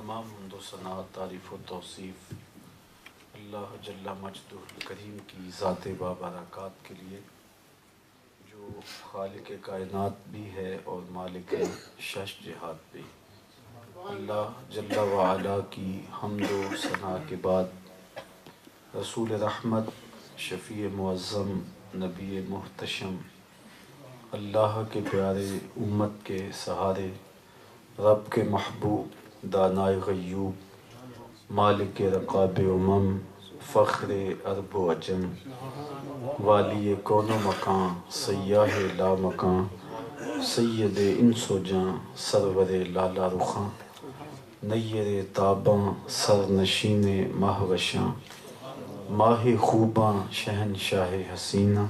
تمام حمد و ثنا، تعریف و توصیف اللہ جل مجدہ الکریم کی ذات بابرکات کے لیے، جو خالق کائنات بھی ہے اور مالک شش جہات بھی۔ اللہ جل وعلا کی حمد و ثنا کے بعد رسول رحمت، شفیع معظم، نبی محتشم، اللہ کے پیارے، امت کے سہارے، رب کے محبوب، دانائے غیوب، مالک رقاب امم، فخر عرب و عجم، والی کون و مکان، سیاہ لا مکان، سید انس و جاں، سرور لالا رخاں، نیر تاباں، سرنشین ماہ وشاں، ماہ خوباں، شہنشاہ حسینہ،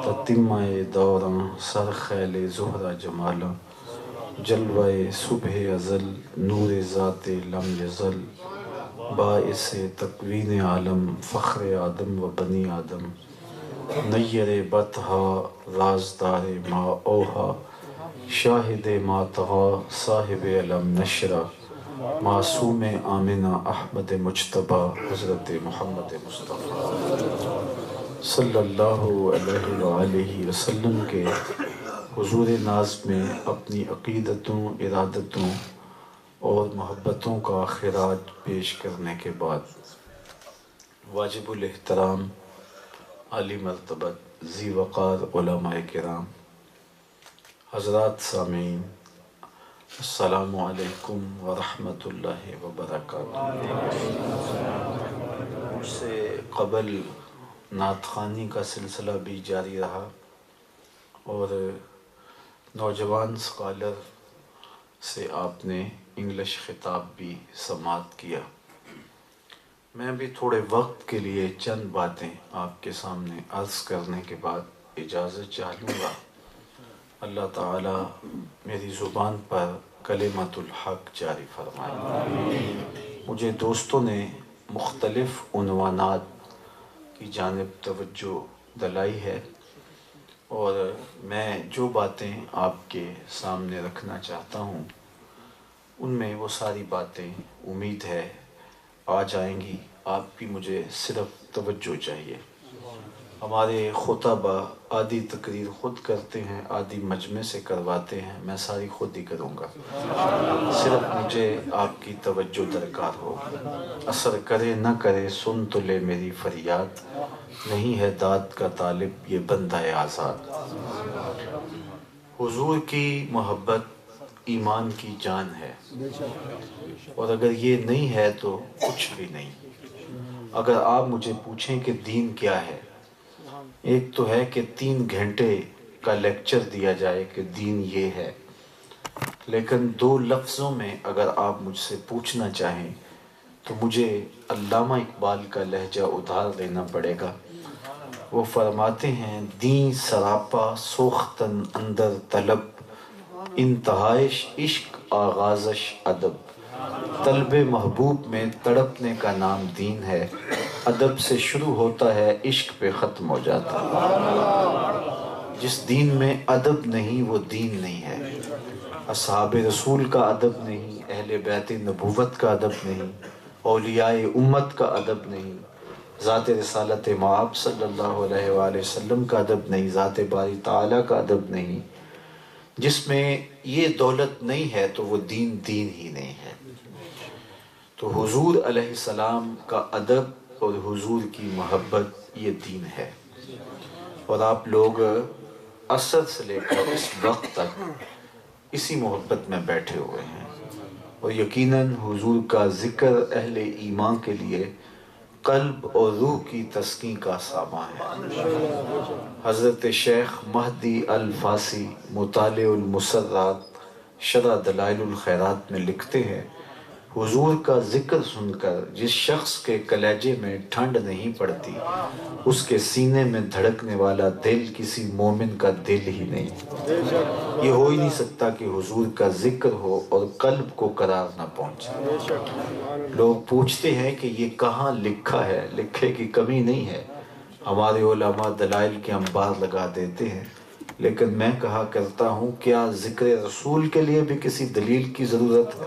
تتمہ دوراں، سر خیل زہرہ جمالاں، جلوہ صبح ازل، نور ذات لم یزل، باعث تکوین عالم، فخر آدم و بنی آدم، نیر بطحا، رازدار ما اوحا، شاہد ما طغا، صاحب علم نشرہ، معصوم آمنہ، احمد مجتبیٰ، حضرت محمد مصطفیٰ صلی اللہ علیہ وآلہ وسلم کے حضور ناز میں اپنی عقیدتوں، ارادتوں اور محبتوں کا خراج پیش کرنے کے بعد، واجب الاحترام، عالی مرتبت، ذی وقار علماء کرام، حضرات سامعین، السلام علیکم ورحمۃ اللہ وبرکاتہ۔ مجھ سے قبل نعت خوانی کا سلسلہ بھی جاری رہا اور نوجوان اسکالر سے آپ نے انگلش خطاب بھی سماعت کیا۔ میں بھی تھوڑے وقت کے لیے چند باتیں آپ کے سامنے عرض کرنے کے بعد اجازت چاہ لوں گا۔ اللہ تعالیٰ میری زبان پر کلمۃ الحق جاری فرمائے۔ مجھے دوستوں نے مختلف عنوانات کی جانب توجہ دلائی ہے اور میں جو باتیں آپ کے سامنے رکھنا چاہتا ہوں ان میں وہ ساری باتیں امید ہے آ جائیں گی۔ آپ کی مجھے صرف توجہ چاہیے۔ ہمارے خطبہ آدھی تقریر خود کرتے ہیں، آدھی مجمع سے کرواتے ہیں، میں ساری خود ہی کروں گا، صرف مجھے آپ کی توجہ درکار ہو۔ اثر کرے نہ کرے سن تو لے میری فریاد، نہیں ہے داد کا طالب یہ بندہ آزاد۔ حضور کی محبت ایمان کی جان ہے، اور اگر یہ نہیں ہے تو کچھ بھی نہیں۔ اگر آپ مجھے پوچھیں کہ دین کیا ہے، ایک تو ہے کہ 3 گھنٹے کا لیکچر دیا جائے کہ دین یہ ہے، لیکن 2 لفظوں میں اگر آپ مجھ سے پوچھنا چاہیں تو مجھے علامہ اقبال کا لہجہ ادھار لینا پڑے گا۔ وہ فرماتے ہیں، دین سراپا سوختن اندر طلب، انتہائش عشق آغازش ادب۔ طلب محبوب میں تڑپنے کا نام دین ہے، ادب سے شروع ہوتا ہے عشق پہ ختم ہو جاتا ہے۔ جس دین میں ادب نہیں وہ دین نہیں ہے۔ اصحاب رسول کا ادب نہیں، اہل بیت نبوت کا ادب نہیں، اولیاء امت کا ادب نہیں، ذات رسالت مآب صلی اللہ علیہ وآلہ وسلم کا ادب نہیں، ذات باری تعالیٰ کا ادب نہیں۔ جس میں یہ دولت نہیں ہے تو وہ دین دین ہی نہیں ہے۔ تو حضور علیہ السلام کا ادب اور حضور کی محبت یہ دین ہے، اور آپ لوگ عصر سے لے کر اس وقت تک اسی محبت میں بیٹھے ہوئے ہیں، اور یقیناً حضور کا ذکر اہل ایمان کے لیے قلب اور روح کی تسکین کا سامان ہے۔ حضرت شیخ مہدی الفاسی مطالع المسرات شرح دلائل الخیرات میں لکھتے ہیں، حضور کا ذکر سن کر جس شخص کے کلیجے میں ٹھنڈ نہیں پڑتی، اس کے سینے میں دھڑکنے والا دل کسی مومن کا دل ہی نہیں۔ یہ ہو ہی نہیں سکتا کہ حضور کا ذکر ہو اور قلب کو قرار نہ پہنچے۔ لوگ پوچھتے ہیں کہ یہ کہاں لکھا ہے؟ لکھے کی کمی نہیں ہے، ہمارے علماء دلائل کے انبار لگا دیتے ہیں، لیکن میں کہا کرتا ہوں، کیا ذکر رسول کے لیے بھی کسی دلیل کی ضرورت ہے؟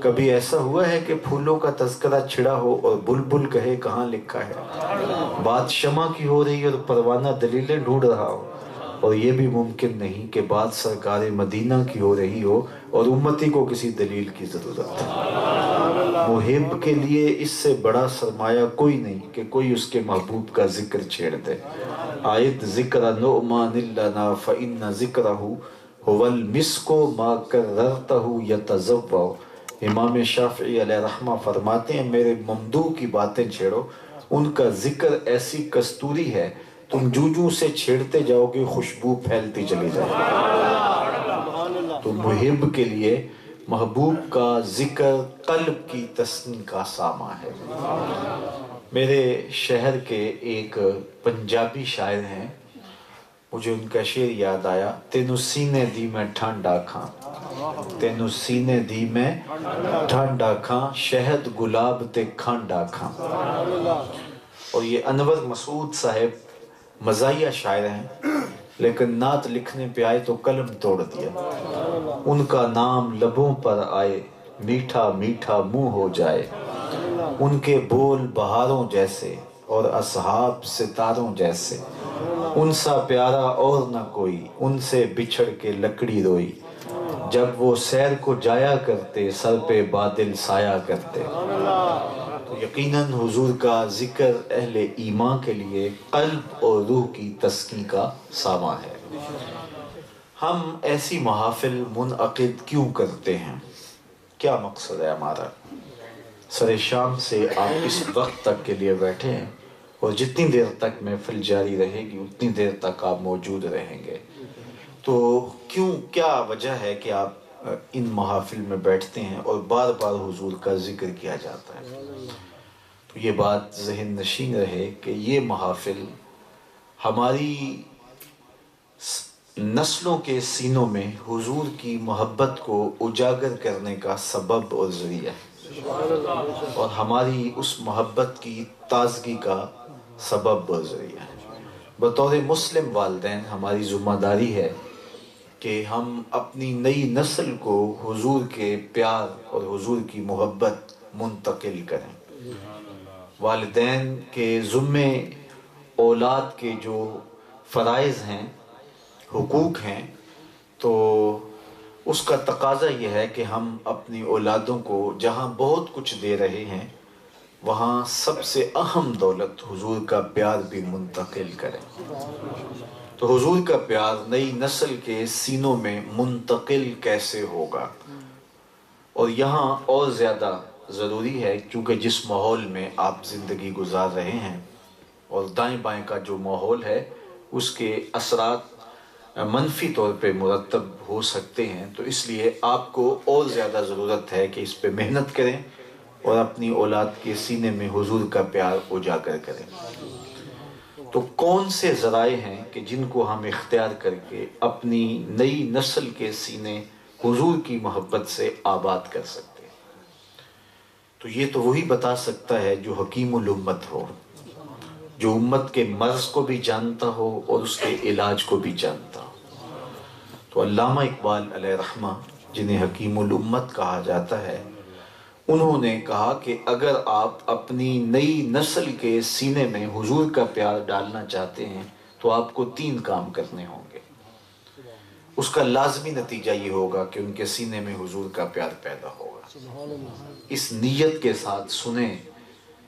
کبھی ایسا ہوا ہے کہ پھولوں کا تذکرہ چھڑا ہو اور بلبل کہے کہاں لکھا ہے؟ بات شمع کی ہو رہی اور پروانہ دلیلیں ڈھونڈ رہا ہو، اور یہ بھی ممکن نہیں کہ بات سرکار مدینہ کی ہو رہی ہو اور امتی کو کسی دلیل کی ضرورت ہے۔ محب کے لیے اس سے بڑا سرمایہ کوئی نہیں کہ کوئی اس کے محبوب کا ذکر چھیڑ دے۔ آیت ذکر نعمان لنا فإن ذکرہ هو المسک ما کررتہ یتزوع۔ امام شافعی علیہ رحمہ فرماتے ہیں میرے ممدوح کی باتیں چھیڑو، ان کا ذکر ایسی کستوری ہے تم جو سے چھیڑتے جاؤ گے خوشبو پھیلتی چلی جائے گی۔ تو محب کے لیے محبوب کا ذکر قلب کی تسکین کا سامان ہے۔ میرے شہر کے ایک پنجابی شاعر ہیں، مجھے ان کا شعر یاد آیا، تینو سینے دی میں ٹھنڈا کھاں، تینو سینے دی میں ٹھنڈا کھاں، شہد گلاب تے کھانڈا کھاں۔ اور یہ انور مسعود صاحب مزاحیہ شاعر ہیں، لیکن نعت لکھنے پہ آئے تو قلم توڑ دیا۔ ان کا نام لبوں پر آئے میٹھا میٹھا منہ ہو جائے، ان کے بول بہاروں جیسے اور اصحاب ستاروں جیسے، ان سا پیارا اور نہ کوئی، ان سے بچھڑ کے لکڑی روئی، جب وہ سیر کو جایا کرتے سر پہ بادل سایہ کرتے۔ تو یقیناً حضور کا ذکر اہل ایمان کے لیے قلب اور روح کی تسکین کا سامان ہے۔ ہم ایسی محافل منعقد کیوں کرتے ہیں؟ کیا مقصد ہے ہمارا؟ سر شام سے آپ اس وقت تک کے لیے بیٹھے ہیں، اور جتنی دیر تک محفل جاری رہے گی اتنی دیر تک آپ موجود رہیں گے۔ تو کیا وجہ ہے کہ آپ ان محافل میں بیٹھتے ہیں اور بار بار حضور کا ذکر کیا جاتا ہے؟ تو یہ بات ذہن نشین رہے کہ یہ محافل ہماری نسلوں کے سینوں میں حضور کی محبت کو اجاگر کرنے کا سبب اور ذریعہ ہے، اور ہماری اس محبت کی تازگی کا سبب اور ذریعہ ہے۔ بطور مسلم والدین ہماری ذمہ داری ہے کہ ہم اپنی نئی نسل کو حضور کے پیار اور حضور کی محبت منتقل کریں۔ والدین کے ذمے اولاد کے جو فرائض ہیں، حقوق ہیں، تو اس کا تقاضا یہ ہے کہ ہم اپنی اولادوں کو جہاں بہت کچھ دے رہے ہیں وہاں سب سے اہم دولت حضور کا پیار بھی منتقل کریں۔ تو حضور کا پیار نئی نسل کے سینوں میں منتقل کیسے ہوگا؟ اور یہاں اور زیادہ ضروری ہے کیونکہ جس ماحول میں آپ زندگی گزار رہے ہیں اور دائیں بائیں کا جو ماحول ہے اس کے اثرات منفی طور پہ مرتب ہو سکتے ہیں، تو اس لیے آپ کو اور زیادہ ضرورت ہے کہ اس پہ محنت کریں اور اپنی اولاد کے سینے میں حضور کا پیار اجاگر کریں۔ تو کون سے ذرائع ہیں کہ جن کو ہم اختیار کر کے اپنی نئی نسل کے سینے حضور کی محبت سے آباد کر سکتے ہیں؟ تو یہ تو وہی بتا سکتا ہے جو حکیم الامت ہو، جو امت کے مرض کو بھی جانتا ہو اور اس کے علاج کو بھی جانتا ہو۔ تو علامہ اقبال علیہ رحمہ، جنہیں حکیم الامت کہا جاتا ہے، انہوں نے کہا کہ اگر آپ اپنی نئی نسل کے سینے میں حضور کا پیار ڈالنا چاہتے ہیں تو آپ کو 3 کام کرنے ہوں گے۔ اس کا لازمی نتیجہ یہ ہوگا کہ ان کے سینے میں حضور کا پیار پیدا ہوگا۔ اس نیت کے ساتھ سنیں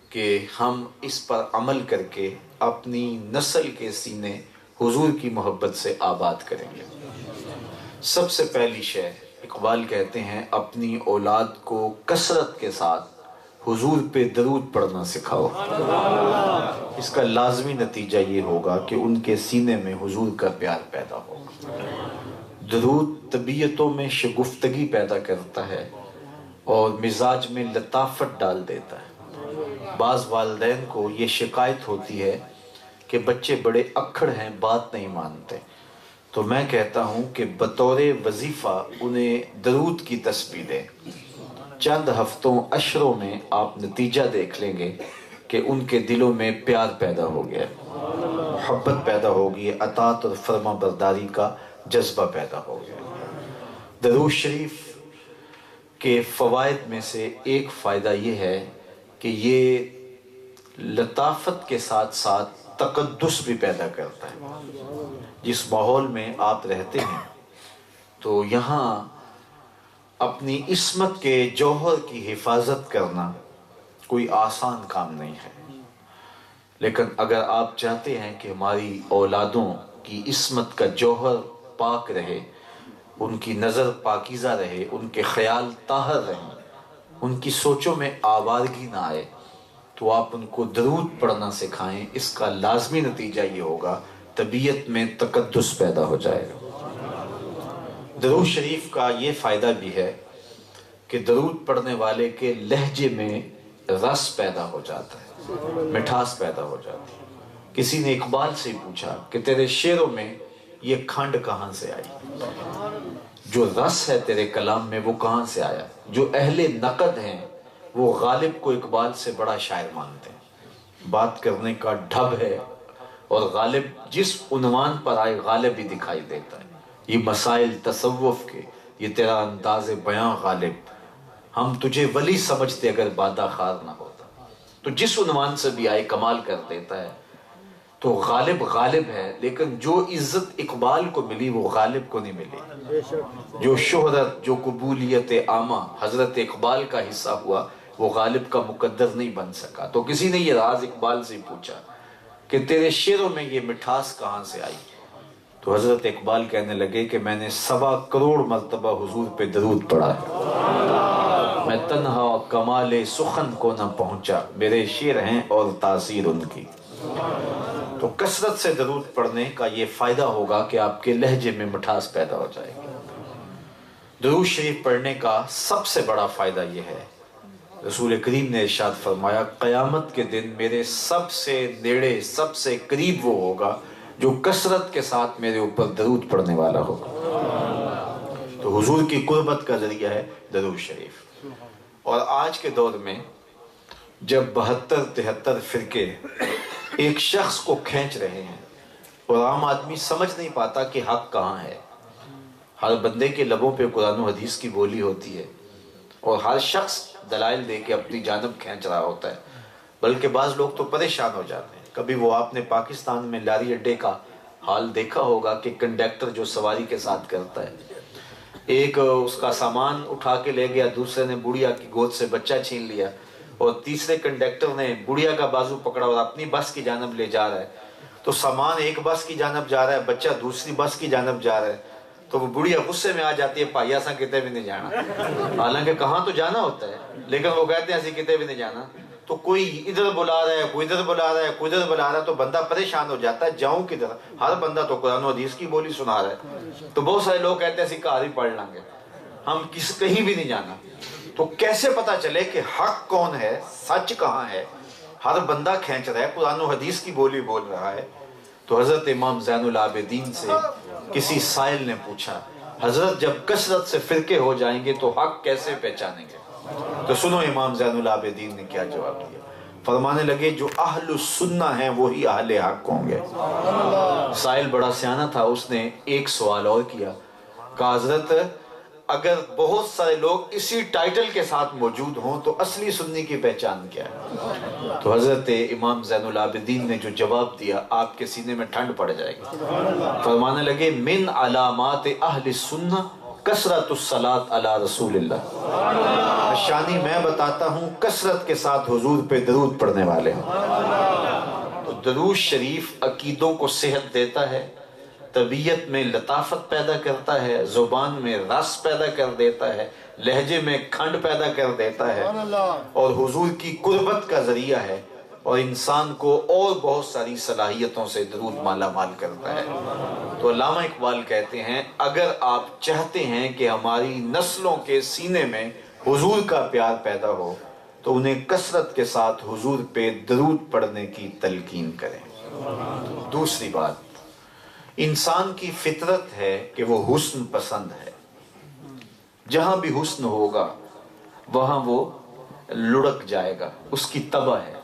کہ ہم اس پر عمل کر کے اپنی نسل کے سینے حضور کی محبت سے آباد کریں گے۔ سب سے پہلی شے، اقبال کہتے ہیں، اپنی اولاد کو کثرت کے ساتھ حضور پہ درود پڑھنا سکھاؤ۔ اس کا لازمی نتیجہ یہ ہوگا کہ ان کے سینے میں حضور کا پیار پیدا ہوگا۔ درود طبیعتوں میں شگفتگی پیدا کرتا ہے اور مزاج میں لطافت ڈال دیتا ہے۔ بعض والدین کو یہ شکایت ہوتی ہے کہ بچے بڑے اکھڑ ہیں، بات نہیں مانتے، تو میں کہتا ہوں کہ بطور وظیفہ انہیں درود کی تسبیح دیں۔ چند ہفتوں عشروں میں آپ نتیجہ دیکھ لیں گے کہ ان کے دلوں میں پیار پیدا ہو گیا، محبت پیدا ہوگی، اطاعت اور فرما برداری کا جذبہ پیدا ہو گیا۔ درود شریف کہ فوائد میں سے ایک فائدہ یہ ہے کہ یہ لطافت کے ساتھ ساتھ تقدس بھی پیدا کرتا ہے۔ جس ماحول میں آپ رہتے ہیں تو یہاں اپنی عصمت کے جوہر کی حفاظت کرنا کوئی آسان کام نہیں ہے، لیکن اگر آپ چاہتے ہیں کہ ہماری اولادوں کی عصمت کا جوہر پاک رہے، ان کی نظر پاکیزہ رہے، ان کے خیال طاہر رہیں، ان کی سوچوں میں آوارگی نہ آئے، تو آپ ان کو درود پڑھنا سکھائیں۔ اس کا لازمی نتیجہ یہ ہوگا طبیعت میں تقدس پیدا ہو جائے گا۔ درود شریف کا یہ فائدہ بھی ہے کہ درود پڑھنے والے کے لہجے میں رس پیدا ہو جاتا ہے، مٹھاس پیدا ہو جاتی ہے۔ کسی نے اقبال سے پوچھا کہ تیرے شعروں میں یہ کھنڈ کہاں سے آئی، جو رس ہے تیرے کلام میں وہ کہاں سے آیا؟ جو اہل نقد ہیں وہ غالب کو اقبال سے بڑا شاعر مانتے ہیں، بات کرنے کا ڈھب ہے، اور غالب جس عنوان پر آئے غالب ہی دکھائی دیتا ہے۔ یہ مسائل تصوف کے، یہ تیرا انداز بیاں غالب، ہم تجھے ولی سمجھتے اگر بادہ خار نہ ہوتا۔ تو جس عنوان سے بھی آئے کمال کر دیتا ہے۔ تو غالب غالب ہے، لیکن جو عزت اقبال کو ملی وہ غالب کو نہیں ملی۔ جو شہرت، جو قبولیت عامہ حضرت اقبال کا حصہ ہوا وہ غالب کا مقدر نہیں بن سکا۔ تو کسی نے یہ راز اقبال سے پوچھا کہ تیرے شعروں میں یہ مٹھاس کہاں سے آئی؟ تو حضرت اقبال کہنے لگے کہ میں نے 1.25 کروڑ مرتبہ حضور پہ درود پڑھا ہے، میں تنہا کمال سخن کو نہ پہنچا، میرے شعر ہیں اور تاثیر ان کی۔ تو کثرت سے درود پڑھنے کا یہ فائدہ ہوگا کہ آپ کے لہجے میں مٹھاس پیدا ہو جائے گی۔ درود شریف پڑھنے کا سب سے بڑا فائدہ یہ ہے، رسول کریم نے ارشاد فرمایا قیامت کے دن میرے سب سے نیڑے، سب سے قریب وہ ہوگا جو کثرت کے ساتھ میرے اوپر درود پڑھنے والا ہوگا۔ تو حضور کی قربت کا ذریعہ ہے درود شریف۔ اور آج کے دور میں جب 72-73 فرقے ایک شخص کو کھینچ رہے ہیں اور عام آدمی سمجھ نہیں پاتا کہ حق کہاں ہے، ہر بندے کے لبوں پہ قرآن و حدیث کی بولی ہوتی ہے اور ہر شخص دلائل دے کے اپنی جانب کھینچ رہا ہوتا ہے، بلکہ بعض لوگ تو پریشان ہو جاتے ہیں۔ کبھی وہ آپ نے پاکستان میں لاری اڈے کا حال دیکھا ہوگا کہ کنڈکٹر جو سواری کے ساتھ کرتا ہے، ایک اس کا سامان اٹھا کے لے گیا، دوسرے نے بڑھیا کی گود سے بچہ چھین لیا، اور تیسرے کنڈکٹر نے بڑھیا کا بازو پکڑا اور اپنی بس کی جانب لے جا رہا ہے۔ تو سامان ایک بس کی جانب جا رہا ہے، بچہ دوسری بس کی جانب جا رہا ہے، تو وہ بڑھیا غصے میں آ جاتی ہے، پائیا سا کتے بھی نہیں جانا، حالانکہ کہاں تو جانا ہوتا ہے، لیکن وہ کہتے ہیں ایسی کتے بھی نہیں جانا۔ تو کوئی ادھر بلا رہا ہے، کوئی ادھر بلا رہا ہے، کوئی ادھر بلا رہا ہے، تو بندہ پریشان ہو جاتا ہے جاؤں کدھر؟ ہر بندہ تو قرآن و حدیث کی بولی سنا رہا ہے۔ تو بہت سارے لوگ کہتے ہیں اسی کہاں ہی پڑھ لیں گے، ہم کہیں بھی نہیں جانا۔ تو کیسے پتا چلے کہ حق کون ہے، سچ کہاں ہے؟ ہر بندہ کھینچ رہا ہے، قرآن و حدیث کی بولی بول رہا ہے۔ تو حضرت امام زین العابدین سے کسی سائل نے پوچھا حضرت جب کثرت سے فرقے ہو جائیں گے تو حق کیسے پہچانیں گے؟ تو سنو امام زین العابدین نے کیا جواب دیا، فرمانے لگے جو اہل السنہ ہیں وہی اہل حق ہوں گے۔ سائل بڑا سیانہ تھا، اس نے ایک سوال اور کیا، کہا حضرت اگر بہت سارے لوگ اسی ٹائٹل کے ساتھ موجود ہوں تو اصلی سنی کی پہچان کیا ہے؟ تو حضرت امام زین العابدین نے جو جواب دیا آپ کے سینے میں ٹھنڈ پڑ جائے گی۔ فرمانے لگے من علامات اہل السنہ کثرت الصلاۃ علی رسول اللہ، نشانی میں بتاتا ہوں کثرت کے ساتھ حضور پہ درود پڑھنے والے ہیں۔ تو درود شریف عقیدوں کو صحت دیتا ہے، طبیعت میں لطافت پیدا کرتا ہے، زبان میں رس پیدا کر دیتا ہے، لہجے میں کھنڈ پیدا کر دیتا ہے، اور حضور کی قربت کا ذریعہ ہے، اور انسان کو اور بہت ساری صلاحیتوں سے درود مالا مال کرتا ہے۔ تو علامہ اقبال کہتے ہیں اگر آپ چاہتے ہیں کہ ہماری نسلوں کے سینے میں حضور کا پیار پیدا ہو تو انہیں کثرت کے ساتھ حضور پہ درود پڑھنے کی تلقین کریں۔ دوسری بات، انسان کی فطرت ہے کہ وہ حسن پسند ہے، جہاں بھی حسن ہوگا وہاں وہ لڑک جائے گا، اس کی طبع ہے۔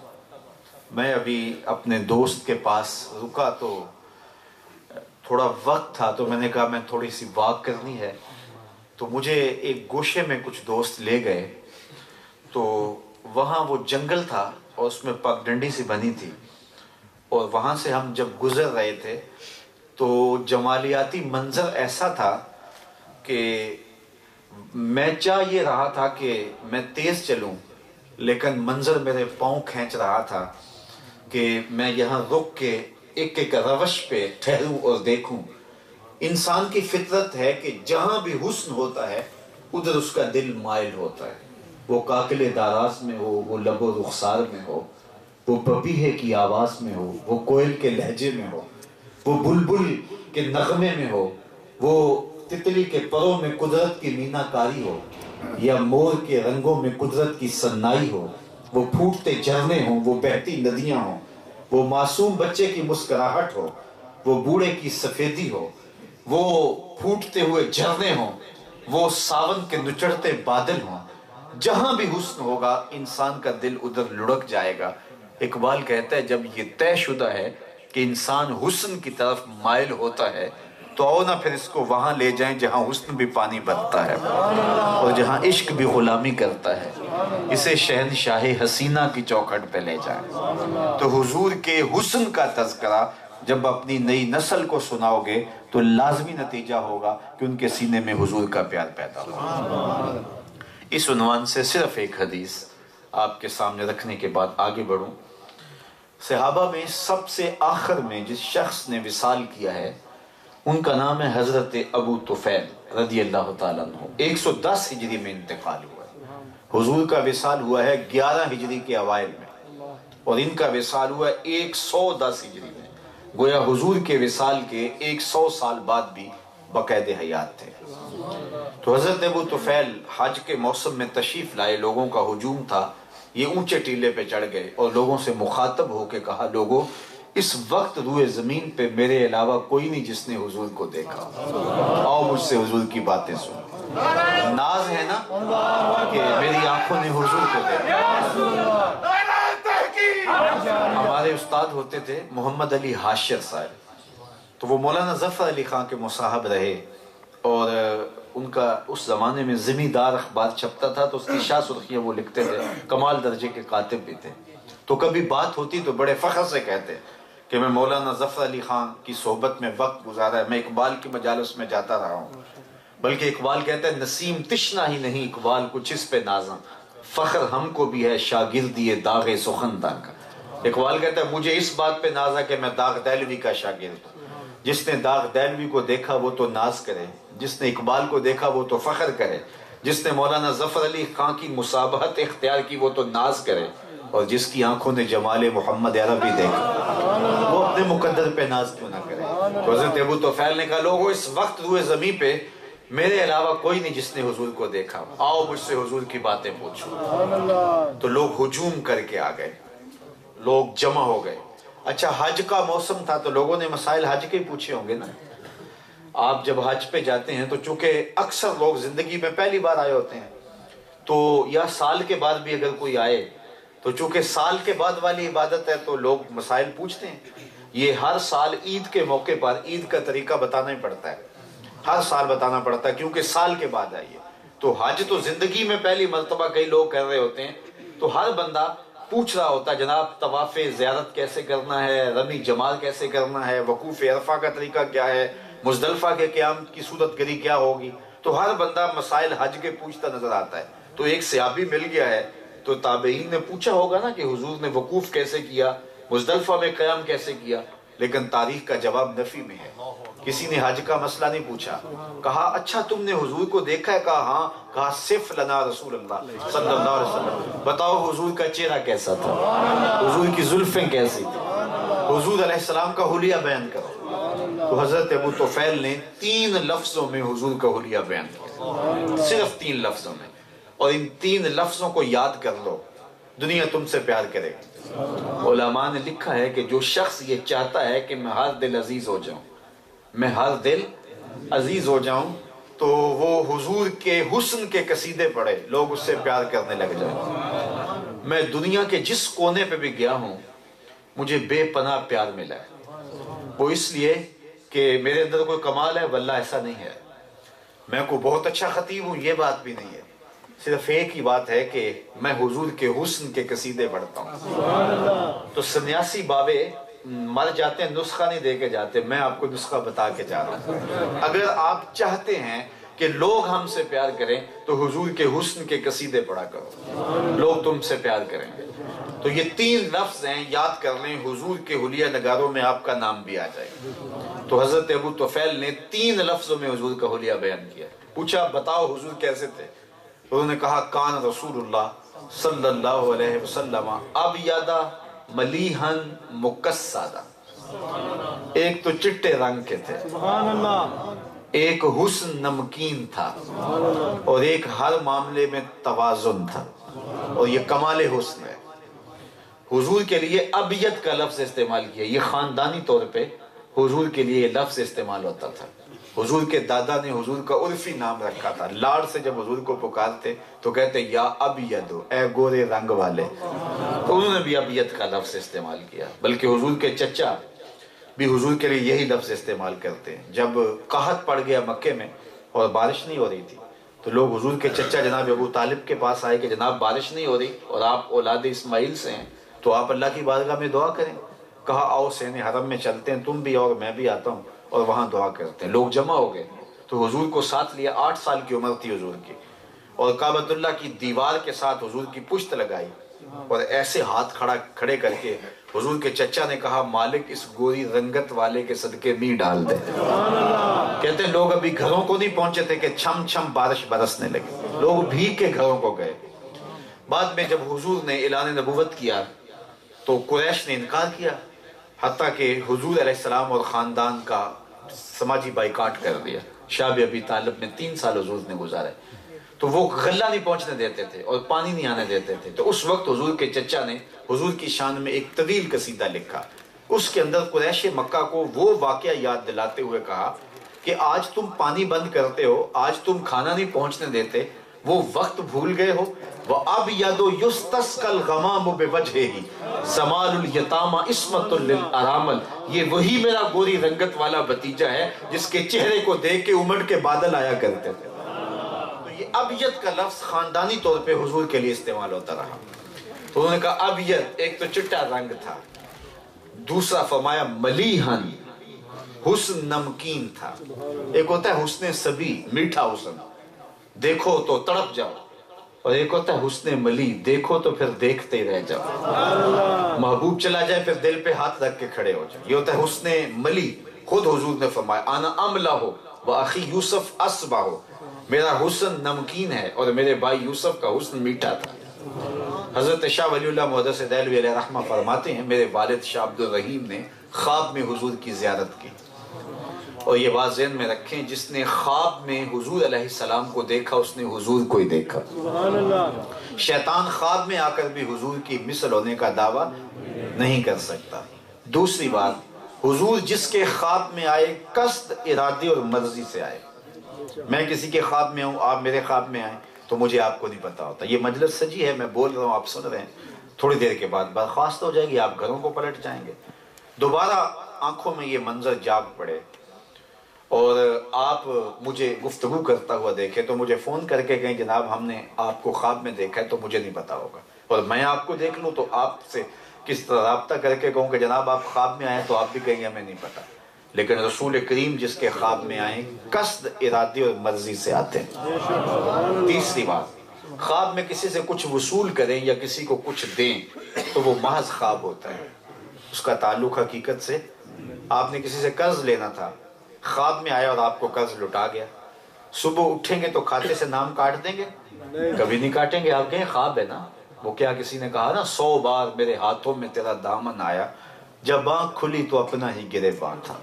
میں ابھی اپنے دوست کے پاس رکا تو تھوڑا وقت تھا، تو میں نے کہا میں تھوڑی سی واک کرنی ہے، تو مجھے ایک گوشے میں کچھ دوست لے گئے، تو وہاں وہ جنگل تھا اور اس میں پگ ڈنڈی سی بنی تھی، اور وہاں سے ہم جب گزر رہے تھے تو جمالیاتی منظر ایسا تھا کہ میں چاہ یہ رہا تھا کہ میں تیز چلوں، لیکن منظر میرے پاؤں کھینچ رہا تھا کہ میں یہاں رک کے ایک ایک روش پہ ٹھہروں اور دیکھوں۔ انسان کی فطرت ہے کہ جہاں بھی حسن ہوتا ہے ادھر اس کا دل مائل ہوتا ہے، وہ کاکل داراز میں ہو، وہ لب و رخسار میں ہو، وہ پپیہے کی آواز میں ہو، وہ کوئل کے لہجے میں ہو، وہ بلبل کے نغمے میں ہو، وہ تتلی کے پروں میں قدرت کی مینا کاری ہو، یا مور کے رنگوں میں قدرت کی سنائی ہو، وہ پھوٹتے جھرنے ہوں، وہ بہتی ندیاں ہوں، وہ معصوم بچے کی مسکراہٹ ہو، وہ بوڑھے کی سفیدی ہو، وہ پھوٹتے ہوئے جھرنے ہوں، وہ ساون کے نچڑتے بادل ہوں، جہاں بھی حسن ہوگا انسان کا دل ادھر لڑک جائے گا۔ اقبال کہتا ہے جب یہ طے شدہ ہے کہ انسان حسن کی طرف مائل ہوتا ہے تو آؤ نہ پھر اس کو وہاں لے جائیں جہاں حسن بھی پانی بھرتا ہے اور جہاں عشق بھی غلامی کرتا ہے، اسے شہنشاہ حسینہ کی چوکھٹ پہ لے جائیں۔ تو حضور کے حسن کا تذکرہ جب اپنی نئی نسل کو سناؤ گے تو لازمی نتیجہ ہوگا کہ ان کے سینے میں حضور کا پیار پیدا ہوگا۔ اس عنوان سے صرف ایک حدیث آپ کے سامنے رکھنے کے بعد آگے بڑھوں۔ صحابہ میں سب سے آخر میں جس شخص نے وصال کیا ہے ان کا نام ہے حضرت ابو طفیل رضی اللہ تعالیٰ عنہ۔ 110 ہجری میں انتقال ہوا ہے۔ حضور کا وصال ہوا ہے 11 ہجری کے اوائل میں، اور ان کا وصال ہوا ہے 110 ہجری میں۔ گویا حضور کے وصال کے 100 سال بعد بھی باقاعدہ حیات تھے۔ تو حضرت ابو طفیل حج کے موسم میں تشریف لائے، لوگوں کا ہجوم تھا، یہ اونچے ٹیلے پہ چڑھ گئے اور لوگوں سے مخاطب ہو کے کہا، لوگوں اس وقت روئے زمین پہ میرے علاوہ کوئی نہیں جس نے حضور کو دیکھا، آؤ مجھ سے حضور کی باتیں سنو۔ ناز ہے نا کہ میری آنکھوں نے حضور کو دیکھا۔ ہمارے استاد ہوتے تھے محمد علی حاشر صاحب، تو وہ مولانا ظفر علی خان کے مصاحب رہے، اور ان کا اس زمانے میں زمیندار اخبار چھپتا تھا تو اس کی شاہ سرخیاں وہ لکھتے تھے، کمال درجے کے کاتب بھی تھے۔ تو کبھی بات ہوتی تو بڑے فخر سے کہتے کہ میں مولانا ظفر علی خان کی صحبت میں وقت گزارا ہے، میں اقبال کی مجالس میں جاتا رہا ہوں۔ بلکہ اقبال کہتا ہے نسیم تشنا ہی نہیں اقبال کچھ اس پہ نازاں، فخر ہم کو بھی ہے شاگردی داغ سخنداں کا۔ اقبال کہتا ہے مجھے اس بات پہ ناز ہے کہ میں داغ دہلوی کا شاگرد ہوں۔ جس نے داغ دہلوی کو دیکھا وہ تو ناز کرے، جس نے اقبال کو دیکھا وہ تو فخر کرے، جس نے مولانا ظفر علی خان کی مصابہت اختیار کی وہ تو ناز کرے، اور جس کی آنکھوں نے جمال محمد عربی دیکھا وہ اپنے مقدر پہ ناز کیوں نہ کرے۔ تو حضرت ابو طفیل نے کہا لوگوں اس وقت روئے زمین پہ میرے علاوہ کوئی نہیں جس نے حضور کو دیکھا، آؤ مجھ سے حضور کی باتیں پوچھو۔ تو لوگ ہجوم کر کے آ گئے، لوگ جمع ہو گئے۔ اچھا حج کا موسم تھا تو لوگوں نے مسائل حج کے پوچھے ہوں گے نا۔ آپ جب حج پہ جاتے ہیں تو چونکہ اکثر لوگ زندگی میں پہلی بار آئے ہوتے ہیں، تو یا سال کے بعد بھی اگر کوئی آئے تو چونکہ سال کے بعد والی عبادت ہے تو لوگ مسائل پوچھتے ہیں۔ یہ ہر سال عید کے موقع پر عید کا طریقہ بتانا ہی پڑتا ہے، ہر سال بتانا پڑتا ہے کیونکہ سال کے بعد آئیے۔ تو حج تو زندگی میں پہلی مرتبہ کئی لوگ کر رہے ہوتے ہیں، تو ہر بندہ پوچھ رہا ہوتا ہے جناب طواف زیارت کیسے کرنا ہے، رمی جمار کیسے کرنا ہے، وقوف عرفہ کا طریقہ کیا ہے، مزدلفہ کے قیام کی صورت گری کیا ہوگی۔ تو ہر بندہ مسائل حج کے پوچھتا نظر آتا ہے۔ تو ایک صحابی مل گیا ہے تو تابعین نے پوچھا ہوگا نا کہ حضور نے وقوف کیسے کیا، مزدلفہ میں قیام کیسے کیا، لیکن تاریخ کا جواب نفی میں ہے۔ کسی نے حج کا مسئلہ نہیں پوچھا۔ کہا اچھا تم نے حضور کو دیکھا ہے؟ کہا ہاں۔ کہا صف لنا رسول اللہ صلی اللہ علیہ وسلم، بتاؤ حضور کا چہرہ کیسا تھا، حضور کی زلفیں کیسی تھی، حضور علیہ السلام کا حلیہ بیان کرو۔ تو حضرت ابو طفیل نے 3 لفظوں میں حضور کا حلیہ بیان کیا، صرف 3 لفظوں میں، اور ان 3 لفظوں کو یاد کر لو، دنیا تم سے پیار کرے گی۔ علماء نے لکھا ہے کہ جو شخص یہ چاہتا ہے کہ میں ہر دل عزیز ہو جاؤں، میں ہر دل عزیز ہو جاؤں، تو وہ حضور کے حسن کے قصیدے پڑھے، لوگ اس سے پیار کرنے لگ جائیں۔ میں دنیا کے جس کونے پہ بھی گیا ہوں مجھے بے پناہ پیار ملا ہے، وہ اس لیے کہ میرے اندر کوئی کمال ہے، واللہ ایسا نہیں ہے۔ میں کوئی بہت اچھا خطیب ہوں یہ بات بھی نہیں ہے، صرف ایک ہی بات ہے کہ میں حضور کے حسن کے قصیدے پڑھتا ہوں۔ تو سنیاسی بابے مر جاتے ہیں، نسخہ نہیں دے کے جاتے، میں آپ کو نسخہ بتا کے جا رہا ہوں۔ اگر آپ چاہتے ہیں کہ لوگ ہم سے پیار کریں تو حضور کے حسن کے قصیدے پڑھا کرو، لوگ تم سے پیار کریں گے۔ تو یہ 3 لفظ ہیں، یاد کر لیں، حضور کے حلیہ نگاروں میں آپ کا نام بھی آ جائے۔ تو حضرت ابو طفیل نے 3 لفظوں میں حضور کا حلیہ بیان کیا۔ پوچھا بتاؤ حضور کیسے تھے؟ انہوں نے کہا کان رسول اللہ صلی اللہ علیہ وسلم ابیض ملیحا مکسدا، ایک تو چٹے رنگ کے تھے، ایک حسن نمکین تھا، اور ایک ہر معاملے میں توازن تھا، اور یہ کمال حسن ہے۔ حضور کے لیے ابیض کا لفظ استعمال کیا، یہ خاندانی طور پہ حضور کے لیے یہ لفظ استعمال ہوتا تھا۔ حضور کے دادا نے حضور کا عرفی نام رکھا تھا، لاڑ سے جب حضور کو پکارتے تو کہتے یا ابیض، اے گورے رنگ والے، تو انہوں نے بھی ابیض کا لفظ استعمال کیا۔ بلکہ حضور کے چچا بھی حضور کے لیے یہی لفظ استعمال کرتے ہیں۔ جب قحط پڑ گیا مکے میں اور بارش نہیں ہو رہی تھی تو لوگ حضور کے چچا جناب ابو طالب کے پاس آئے کہ جناب بارش نہیں ہو رہی اور آپ اولاد اسماعیل سے ہیں، تو آپ اللہ کی بارگاہ میں دعا کریں۔ کہا آؤ سین حرم میں چلتے ہیں، تم بھی اور میں بھی آتا ہوں اور وہاں دعا کرتے ہیں۔ لوگ جمع ہو گئے تو حضور کو ساتھ لیا، 8 سال کی عمر تھی حضور کی، اور کعبۃ اللہ کی دیوار کے ساتھ حضور کی پشت لگائی اور ایسے ہاتھ کھڑے کر کے حضور کے چچا نے کہا مالک اس گوری رنگت والے کے صدقے می ڈال دے۔ کہتے ہیں لوگ ابھی گھروں کو نہیں پہنچے تھے کہ چھم چھم بارش برسنے لگی، لوگ بھیگ کے گھروں کو گئے۔ بعد میں جب حضور نے اعلان نبوت کیا تو قریش نے انکار کیا، حتیٰ کہ حضور علیہ السلام اور خاندان کا سماجی بائیکاٹ کر دیا۔ شاہ ابی طالب میں 3 سال حضور نے گزارے، تو وہ غلہ نہیں پہنچنے دیتے تھے اور پانی نہیں آنے دیتے تھے۔ تو اس وقت حضور کے چچا نے حضور کی شان میں ایک طویل قصیدہ لکھا، اس کے اندر قریش مکہ کو وہ واقعہ یاد دلاتے ہوئے کہا کہ آج تم پانی بند کرتے ہو، آج تم کھانا نہیں پہنچنے دیتے، وہ وقت بھول گئے ہو۔ وَأَبْيَضُ يُسْتَسْقَى الْغَمَامُ بِوَجْهِهِ زَمَالُ الْيَتَامَى عِصْمَةٌ لِلْأَرَامِلِ، یہ وہی میرا گوری رنگت والا بھتیجا ہے جس کے چہرے کو دیکھ کے امڑ کے بادل آیا کرتے تھے۔ تو یہ ابیض کا لفظ خاندانی طور پہ حضور کے لیے استعمال ہوتا رہا۔ تو انہوں نے کہا ابیض، ایک تو چٹا رنگ تھا، دوسرا فرمایا ملیحن، حسن نمکین تھا۔ ایک ہوتا ہے حسن سبی، میٹھا حسن، دیکھو تو تڑپ جاؤ، اور ایک ہوتا ہے حسن ملی، دیکھو تو پھر دیکھتے ہی رہ جاؤ، محبوب چلا جائے پھر دل پہ ہاتھ رکھ کے کھڑے ہو جائے۔ یہ ہوتا ہے حسن ملی۔ خود حضور نے فرمایا انا املا ہو واخی یوسف اسبا ہو، میرا حسن نمکین ہے اور میرے بھائی یوسف کا حسن میٹھا تھا۔ حضرت شاہ ولی اللہ محدث دہلوی علیہ رحمہ فرماتے ہیں میرے والد شاہ عبد الرحیم نے خواب میں حضور کی زیارت کی، اور یہ بات ذہن میں رکھیں جس نے خواب میں حضور علیہ السلام کو دیکھا اس نے حضور کو ہی دیکھا۔ شیطان خواب میں آ کر بھی حضور کی مثل ہونے کا دعویٰ نہیں کر سکتا۔ دوسری بات، حضور جس کے خواب میں آئے قصد، ارادے اور مرضی سے آئے۔ میں کسی کے خواب میں ہوں، آپ میرے خواب میں آئیں تو مجھے آپ کو نہیں پتا ہوتا۔ یہ مجلس سجی ہے، میں بول رہا ہوں، آپ سن رہے ہیں، تھوڑی دیر کے بعد برخاست ہو جائے گی، آپ گھروں کو پلٹ جائیں گے، دوبارہ آنکھوں میں یہ منظر جاگ پڑے اور آپ مجھے گفتگو کرتا ہوا دیکھیں تو مجھے فون کر کے کہیں جناب ہم نے آپ کو خواب میں دیکھا ہے، تو مجھے نہیں پتا ہوگا، اور میں آپ کو دیکھ لوں تو آپ سے کس طرح رابطہ کر کے کہوں کہ جناب آپ خواب میں آئے تو آپ بھی کہیں گے ہمیں نہیں پتا۔ لیکن رسول کریم جس کے خواب میں آئیں قصد، ارادے اور مرضی سے آتے ہیں۔ تیسری بات، خواب میں کسی سے کچھ وصول کریں یا کسی کو کچھ دیں تو وہ محض خواب ہوتا ہے، اس کا تعلق حقیقت سے۔ آپ نے کسی سے قرض لینا تھا، خواب میں آیا اور آپ کو قرض لٹا گیا، صبح اٹھیں گے تو کھاتے سے نام کاٹ دیں گے؟ کبھی نہیں کاٹیں گے، آپ کہیں خواب ہے نا۔ وہ کیا کسی نے کہا نا 100 بار میرے ہاتھوں میں تیرا دامن آیا، جب آنکھ کھلی تو اپنا ہی گریباں تھا۔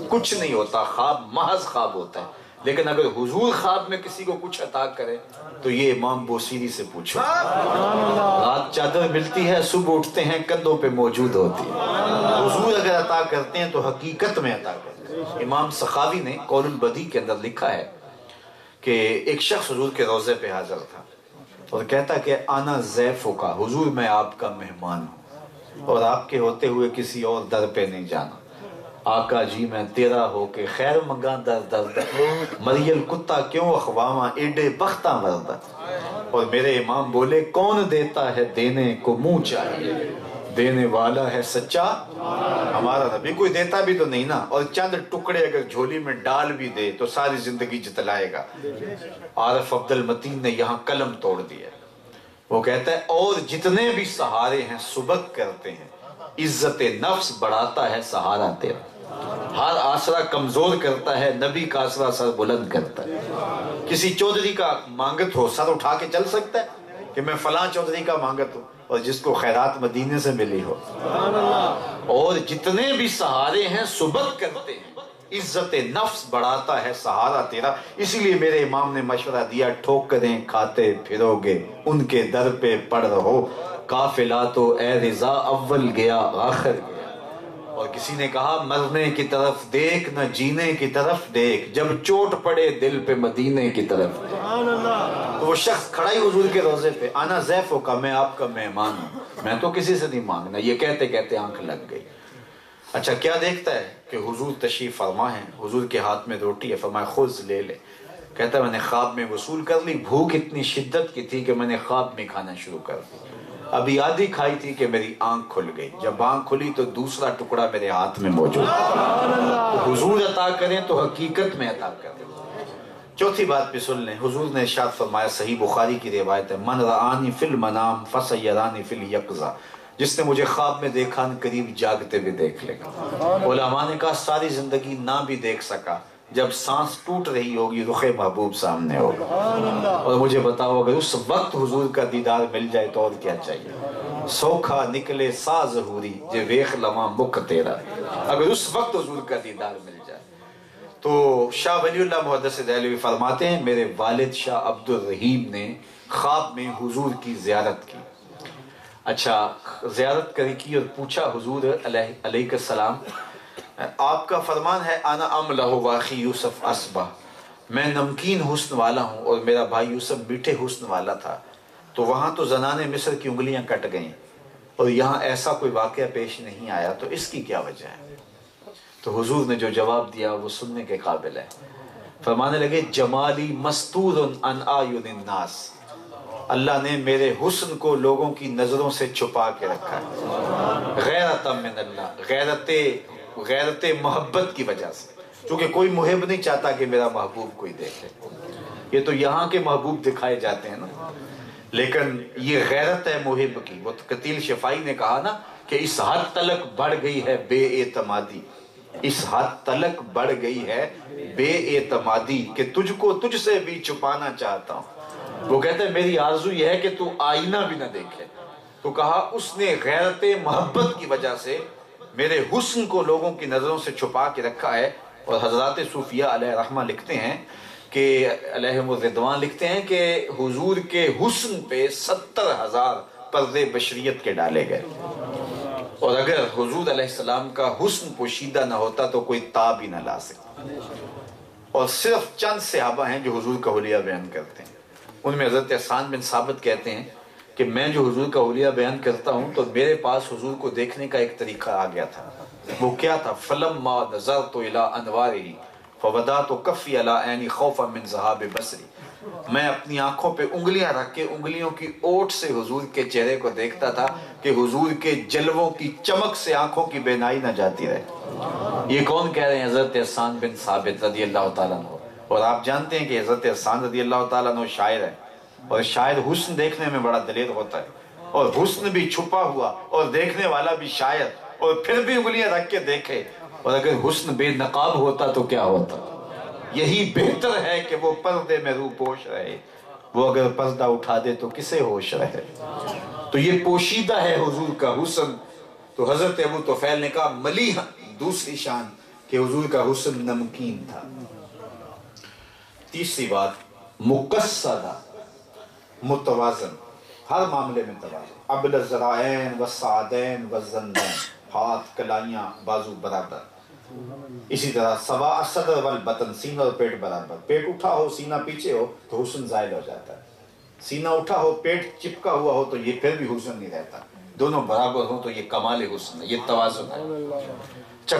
کچھ نہیں ہوتا، خواب محض خواب ہوتا ہے۔ لیکن اگر حضور خواب میں کسی کو کچھ عطا کرے تو یہ امام بوسیری سے پوچھو، رات چادر ملتی ہے، صبح اٹھتے ہیں کندھوں پہ موجود ہوتی ہے۔ حضور اگر عطا کرتے ہیں تو حقیقت میں عطا کرتے ہیں۔ امام سخاوی نے قول البدیع کے اندر لکھا ہے کہ ایک شخص حضور کے روضے پہ حاضر تھا اور کہتا کہ انا ضیفک، حضور میں آپ کا مہمان ہوں اور آپ کے ہوتے ہوئے کسی اور در پہ نہیں جانا۔ آقا جی میں تیرا ہو کے خیر منگا در در مریل کتا کیوں اخواما ایڈے بختہ مردہ. اور میرے امام بولے کون دیتا ہے دینے کو منہ چاہیے، دینے والا ہے سچا ہمارا نبی. کوئی دیتا بھی تو نہیں نا، اور چند ٹکڑے اگر جھولی میں ڈال بھی دے تو ساری زندگی جتلائے گا. عارف عبد المتین نے یہاں قلم توڑ دیا. وہ کہتا ہے اور جتنے بھی سہارے ہیں سبق کرتے ہیں، عزت نفس بڑھاتا ہے سہارا تیرا. ہر آسرا کمزور کرتا ہے، نبی کا آسرا سر بلند کرتا ہے. کسی چودھری کا مانگت ہو سر اٹھا کے چل سکتا ہے کہ میں فلاں چودھری کا مانگت ہوں، اور جس کو خیرات مدینے سے ملی ہو. اور جتنے بھی سہارے ہیں سبق کرتے ہیں، عزت نفس بڑھاتا ہے سہارا تیرا. اسی لیے میرے امام نے مشورہ دیا ٹھوکریں کھاتے پھرو گے ان کے در پہ پڑ رہو، قافلہ تو اے رضا اول گیا آخر گیا. اور کسی نے کہا مرنے کی طرف دیکھ نہ جینے کی طرف دیکھ، جب چوٹ پڑے دل پہ مدینے کی طرف. تو وہ شخص کھڑا ہی حضور کے روضے پہ، آنا ضیفوں کا، میں آپ کا مہمان ہوں، میں تو کسی سے نہیں مانگنا. یہ کہتے کہتے آنکھ لگ گئی. اچھا کیا دیکھتا ہے کہ حضور تشریف فرما ہے، حضور کے ہاتھ میں روٹی ہے، فرمایا خذ لے لے. کہتا ہے میں نے خواب میں وصول کر لی، بھوک اتنی شدت کی تھی کہ میں نے خواب میں کھانا شروع کر دی. ابھی آدھی کھائی تھی کہ میری آنکھ کھل گئی. جب آنکھ کھلی تو دوسرا ٹکڑا میرے ہاتھ میں موجود. حضور عطا کریں تو حقیقت میں عطا کریں. چوتھی بات بھی سن لیں. حضور نے ارشاد فرمایا، صحیح بخاری کی روایت ہے، من رآنی فی المنام فسیرانی فی الیقظہ. جس نے مجھے خواب میں دیکھا ان قریب جاگتے بھی دیکھ لے گا. علماء نے کہا ساری زندگی نہ بھی دیکھ سکا، جب سانس ٹوٹ رہی ہوگی رخ محبوب سامنے ہوگا. اور مجھے بتاؤ اگر اس وقت حضور کا دیدار مل جائے تو اور کیا چاہیے. سوکھا نکلے سا ظہوری جے ویخ لمحہ مکھ تیرا. اگر اس وقت حضور کا دیدار مل جائے تو شاہ ولی اللہ محدث دہلوی فرماتے ہیں میرے والد شاہ عبد الرحیم نے خواب میں حضور کی زیارت کی. اچھا زیارت کی اور پوچھا حضور علیہ السلام آپ کا فرمان ہے انا املہ واخی یوسف اسبہ، میں نمکین حسن والا ہوں اور میرا بھائی یوسف میٹھے حسن والا تھا، تو وہاں تو زنان مصر کی انگلیاں کٹ گئیں اور یہاں ایسا کوئی واقعہ پیش نہیں آیا، تو اس کی کیا وجہ ہے؟ تو حضور نے جو جواب دیا وہ سننے کے قابل ہے. فرمانے لگے جمالی مستور عن اعین الناس، اللہ نے میرے حسن کو لوگوں کی نظروں سے چھپا کے رکھا ہے. غیرت من اللہ، غیرت محبت کی وجہ سے، چونکہ کوئی محب نہیں چاہتا کہ میرا محبوب کوئی دیکھے. یہ تو یہاں کے محبوب دکھائے جاتے ہیں نا، لیکن یہ غیرت ہے محب کی. وہ قتیل شفائی نے کہا نا کہ اس حد تلک بڑھ گئی ہے بے اعتمادی، اس حد تلک بڑھ گئی ہے بے اعتمادی کہ تجھ کو تجھ سے بھی چھپانا چاہتا ہوں. وہ کہتے ہیں میری آرزو یہ ہے کہ تو آئینہ بھی نہ دیکھے. تو کہا اس نے غیرت محبت کی وجہ سے میرے حسن کو لوگوں کی نظروں سے چھپا کے رکھا ہے. اور حضرات صوفیہ علیہ رحمہ لکھتے ہیں کہ علیہم الرضوان لکھتے ہیں کہ حضور کے حسن پہ 70,000 پردے بشریت کے ڈالے گئے، اور اگر حضور علیہ السلام کا حسن پوشیدہ نہ ہوتا تو کوئی تاب ہی نہ لا سکتا. اور صرف چند صحابہ ہیں جو حضور کا حلیہ بیان کرتے ہیں. ان میں حضرت حسان بن ثابت کہتے ہیں کہ میں جو حضور کا حلیہ بیان کرتا ہوں تو میرے پاس حضور کو دیکھنے کا ایک طریقہ آ گیا تھا. وہ کیا تھا؟ فلما نظرت الی انوارہ فودعت کفی علی عینی خوفا من ذہاب بصری. میں اپنی آنکھوں پہ انگلیاں رکھ کے انگلیوں کی اوٹ سے حضور کے چہرے کو دیکھتا تھا کہ حضور کے جلووں کی چمک سے آنکھوں کی بینائی نہ جاتی رہے. یہ کون کہہ رہے ہیں؟ حضرت حسان بن ثابت رضی اللہ تعالیٰ عنہ. اور آپ جانتے ہیں کہ حضرت حسان رضی اللہ تعالیٰ عنہ شاعر ہے، اور شاعر حسن دیکھنے میں بڑا دلیر ہوتا ہے، اور حسن بھی چھپا ہوا اور دیکھنے والا بھی شاعر، اور پھر بھی انگلیاں رکھ کے دیکھے. اور اگر حسن بے نقاب ہوتا تو کیا ہوتا؟ یہی بہتر ہے کہ وہ پردے میں رو پوش رہے، وہ اگر پردہ اٹھا دے تو کسے ہوش رہے. تو یہ پوشیدہ ہے حضور کا حسن. تو حضرت ابو طفیل نے کہا ملیح دوسری شان کہ حضور کا حسن نمکین تھا. تیسری بات مقصدہ، متوازن، ہر معاملے میں توازن. ابل الذراعین والساعدین والزندین، ہاتھ کلائیاں بازو برابر. اسی طرح سوا الصدر والبطن، سینہ اور پیٹ برابر. پیٹ اٹھا ہو سینہ پیچھے ہو تو حسن زائل ہو جاتا ہے. سینہ اٹھا ہو پیٹ چپکا ہوا ہو تو یہ پھر بھی حسن نہیں رہتا. دونوں برابر ہوں تو یہ کمال حسن ہے، یہ توازن ہے۔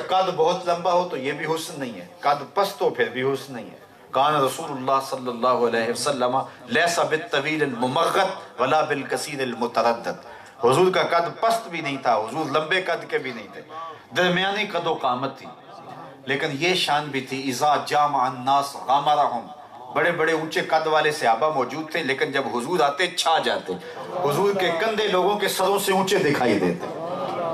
قد بہت لمبا ہو تو یہ بھی حسن نہیں ہے، قد پست ہو پھر بھی حسن نہیں ہے۔ کان رسول اللہ صلی اللہ علیہ وسلم لیس بالطویل الممغد ولا بالقصیر المتردد، حضور کا قد پست بھی نہیں تھا، حضور لمبے قد کے بھی نہیں تھے، درمیانی قد و قامت تھی، لیکن یہ شان بھی تھی اذا جامع الناس غامرہم، بڑے بڑے اونچے قد والے صحابہ موجود تھے لیکن جب حضور آتے چھا جاتے، حضور کے کندھے لوگوں کے سروں سے اونچے دکھائی دیتے۔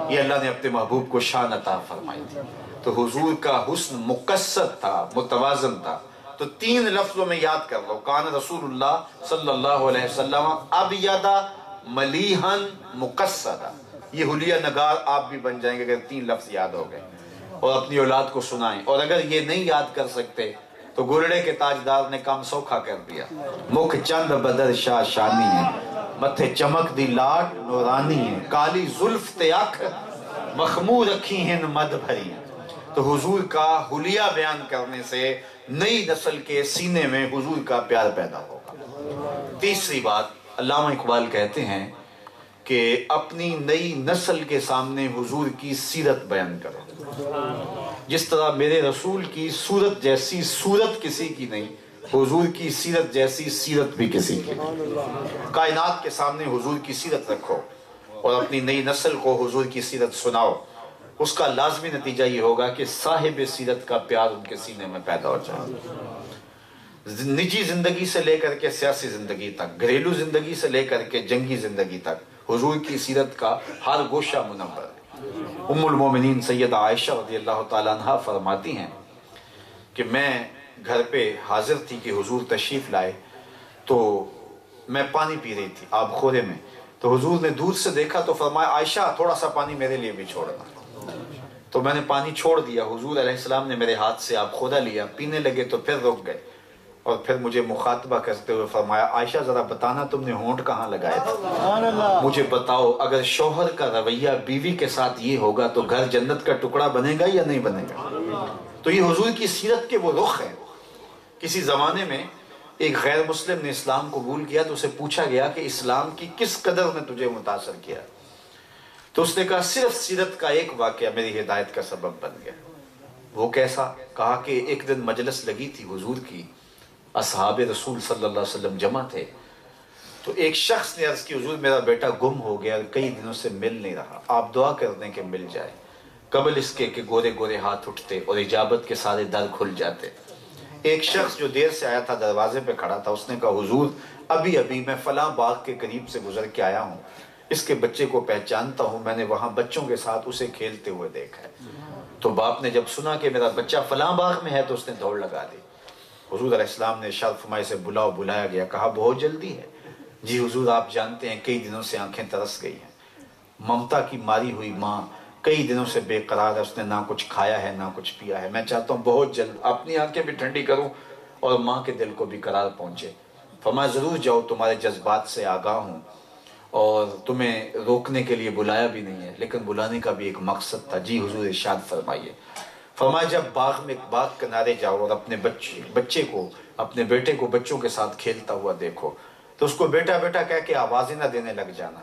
یہ اللہ نے اپنے محبوب کو شان عطا فرمائی تھی۔ تو حضور کا حسن مقصد تھا، متوازن تھا۔ تو 3 لفظوں میں یاد کر لو، کان رسول اللہ صلی اللہ علیہ وسلم ابیض ملیحا مقصدا، یہ حلیہ نگار آپ بھی بن جائیں گے اگر 3 لفظ یاد ہو گئے، اور اپنی اولاد کو سنائیں۔ اور اگر یہ نہیں یاد کر سکتے تو گولڑے کے تاجدار نے کام سوکھا کر دیا، مکھ چند بدر شاہ شانی ہے، متھے چمک دی لاٹ نورانی ہے، کالی زلف تے اکھ مخمور رکھی ہیں مد بھری ہیں۔ تو حضور کا حلیہ بیان کرنے سے نئی نسل کے سینے میں حضور کا پیار پیدا ہوگا۔ تیسری بات، علامہ اقبال کہتے ہیں کہ اپنی نئی نسل کے سامنے حضور کی سیرت بیان کرو۔ جس طرح میرے رسول کی صورت جیسی صورت کسی کی نہیں، حضور کی سیرت جیسی سیرت بھی کسی کی نہیں۔ کائنات کے سامنے حضور کی سیرت رکھو اور اپنی نئی نسل کو حضور کی سیرت سناؤ، اس کا لازمی نتیجہ یہ ہوگا کہ صاحب سیرت کا پیار ان کے سینے میں پیدا ہو جائے۔ نجی زندگی سے لے کر کے سیاسی زندگی تک، گھریلو زندگی سے لے کر کے جنگی زندگی تک، حضور کی سیرت کا ہر گوشہ منور ہے۔ ام المومنین سیدہ عائشہ رضی اللہ تعالیٰ عنہ فرماتی ہیں کہ میں گھر پہ حاضر تھی کہ حضور تشریف لائے، تو میں پانی پی رہی تھی آب خورے میں، تو حضور نے دور سے دیکھا تو فرمایا عائشہ تھوڑا سا پانی میرے لیے بھی چھوڑنا۔ تو میں نے پانی چھوڑ دیا، حضور علیہ السلام نے میرے ہاتھ سے آب خورا لیا، پینے لگے تو پھر رک گئے، اور پھر مجھے مخاطبہ کرتے ہوئے فرمایا عائشہ ذرا بتانا تم نے ہونٹ کہاں لگائے تھے، مجھے بتاؤ اگر شوہر کا رویہ بیوی کے ساتھ یہ ہوگا تو گھر جنت کا ٹکڑا بنے گا یا نہیں بنے گا؟ تو یہ حضور کی سیرت کے وہ رخ ہیں۔ کسی زمانے میں ایک غیر مسلم نے اسلام قبول کیا تو اسے پوچھا گیا کہ اسلام کی کس قدر نے تجھے متاثر کیا؟ تو اس نے کہا صرف سیرت کا ایک واقعہ میری ہدایت کا سبب بن گیا۔ وہ کیسا؟ کہا کہ ایک دن مجلس لگی تھی حضور کی، اصحاب رسول صلی اللہ علیہ وسلم جمع تھے، تو ایک شخص نے عرض کی حضور میرا بیٹا گم ہو گیا، کئی دنوں سے مل نہیں رہا، آپ دعا کر دیں کہ مل جائے۔ قبل اس کے کہ گورے گورے ہاتھ اٹھتے اور اجابت کے سارے در کھل جاتے۔ ایک شخص جو دیر سے آیا تھا دروازے پہ کھڑا تھا، اس نے کہا حضور ابھی میں فلاں باغ کے قریب سے گزر کے آیا ہوں، اس کے بچے کو پہچانتا ہوں، میں نے وہاں بچوں کے ساتھ اسے کھیلتے ہوئے دیکھا ہے۔ تو باپ نے جب سنا کہ میرا بچہ فلاں باغ میں ہے تو اس نے دوڑ لگا دی۔ حضور علیہ السلام نے ارشاد فرمایا سے بلایا گیا، کہا بہت جلدی ہے؟ جی حضور آپ جانتے ہیں کئی دنوں سے آنکھیں ترس گئی ہیں، ممتا کی ماری ہوئی ماں کئی دنوں سے بے قرار ہے، اس نے نہ کچھ کھایا ہے نہ کچھ پیا ہے، میں چاہتا ہوں بہت جلد اپنی آنکھیں بھی ٹھنڈی کروں اور ماں کے دل کو بھی قرار پہنچے۔ فرمایا ضرور جاؤ، تمہارے جذبات سے آگاہ ہوں اور تمہیں روکنے کے لیے بلایا بھی نہیں ہے، لیکن بلانے کا بھی ایک مقصد تھا۔ جی حضور ارشاد فرمائیے۔ فرمایا جب باغ کنارے جاؤ اور اپنے بچے کو، اپنے بیٹے کو بچوں کے ساتھ کھیلتا ہوا دیکھو تو اس کو بیٹا بیٹا کہہ کے آوازیں نہ دینے لگ جانا،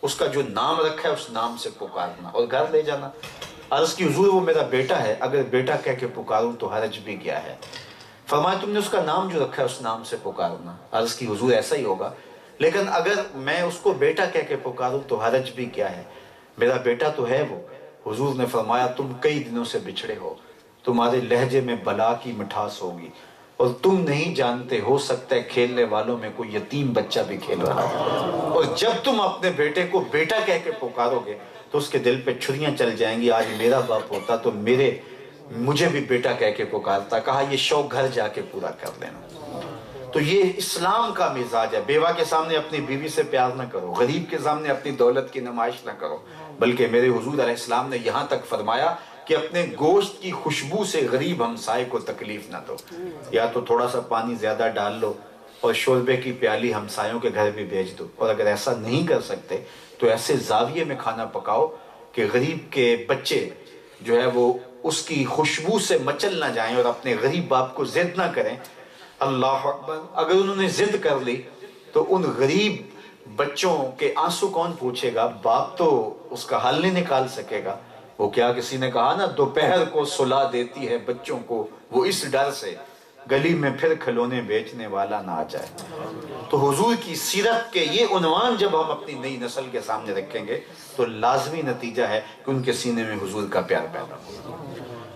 اس کا جو نام رکھا ہے اس نام سے پکارنا اور گھر لے جانا۔ عرض کی حضور وہ میرا بیٹا ہے، اگر بیٹا کہہ کے پکاروں تو حرج بھی کیا ہے؟ فرمایا تم نے اس کا نام جو رکھا ہے اس نام سے پکارنا۔ عرض کی حضور ایسا ہی ہوگا، لیکن اگر میں اس کو بیٹا کہہ کے پکاروں تو حرج بھی کیا ہے؟ میرا بیٹا تو ہے وہ۔ حضور نے فرمایا تم کئی دنوں سے بچھڑے ہو، تمہارے لہجے میں بلا کی مٹھاس ہوگی اور تم نہیں جانتے، ہو سکتا ہے کھیلنے والوں میں کوئی یتیم بچہ بھی کھیل رہا ہے، اور جب تم اپنے بیٹے کو بیٹا کہہ کے پکارو گے تو اس کے دل پہ چھریاں چل جائیں گی، آج میرا باپ ہوتا تو مجھے بھی بیٹا کہہ کے پکارتا۔ کہا یہ شوق گھر جا کے پورا کر لینا۔ تو یہ اسلام کا مزاج ہے، بیوہ کے سامنے اپنی بیوی سے پیار نہ کرو، غریب کے سامنے اپنی دولت کی نمائش نہ کرو، بلکہ میرے حضور علیہ السلام نے یہاں تک فرمایا کہ اپنے گوشت کی خوشبو سے غریب ہمسائے کو تکلیف نہ دو، یا تو تھوڑا سا پانی زیادہ ڈال لو اور شوربے کی پیالی ہمسایوں کے گھر بھی بھیج دو، اور اگر ایسا نہیں کر سکتے تو ایسے زاویے میں کھانا پکاؤ کہ غریب کے بچے جو ہے وہ اس کی خوشبو سے مچل نہ جائیں اور اپنے غریب باپ کو ضد نہ کریں۔ اللہ اکبر، اگر انہوں نے ضد کر لی تو ان غریب بچوں کے آنسو کون پوچھے گا؟ باپ تو اس کا حل نہیں نکال سکے گا۔ وہ کیا کسی نے کہا نا، دوپہر کو سلا دیتی ہے بچوں کو وہ اس ڈر سے، گلی میں پھر کھلونے بیچنے والا نہ آ جائے۔ تو حضور کی سیرت کے یہ عنوان جب ہم اپنی نئی نسل کے سامنے رکھیں گے تو لازمی نتیجہ ہے کہ ان کے سینے میں حضور کا پیار پیدا ہوگا۔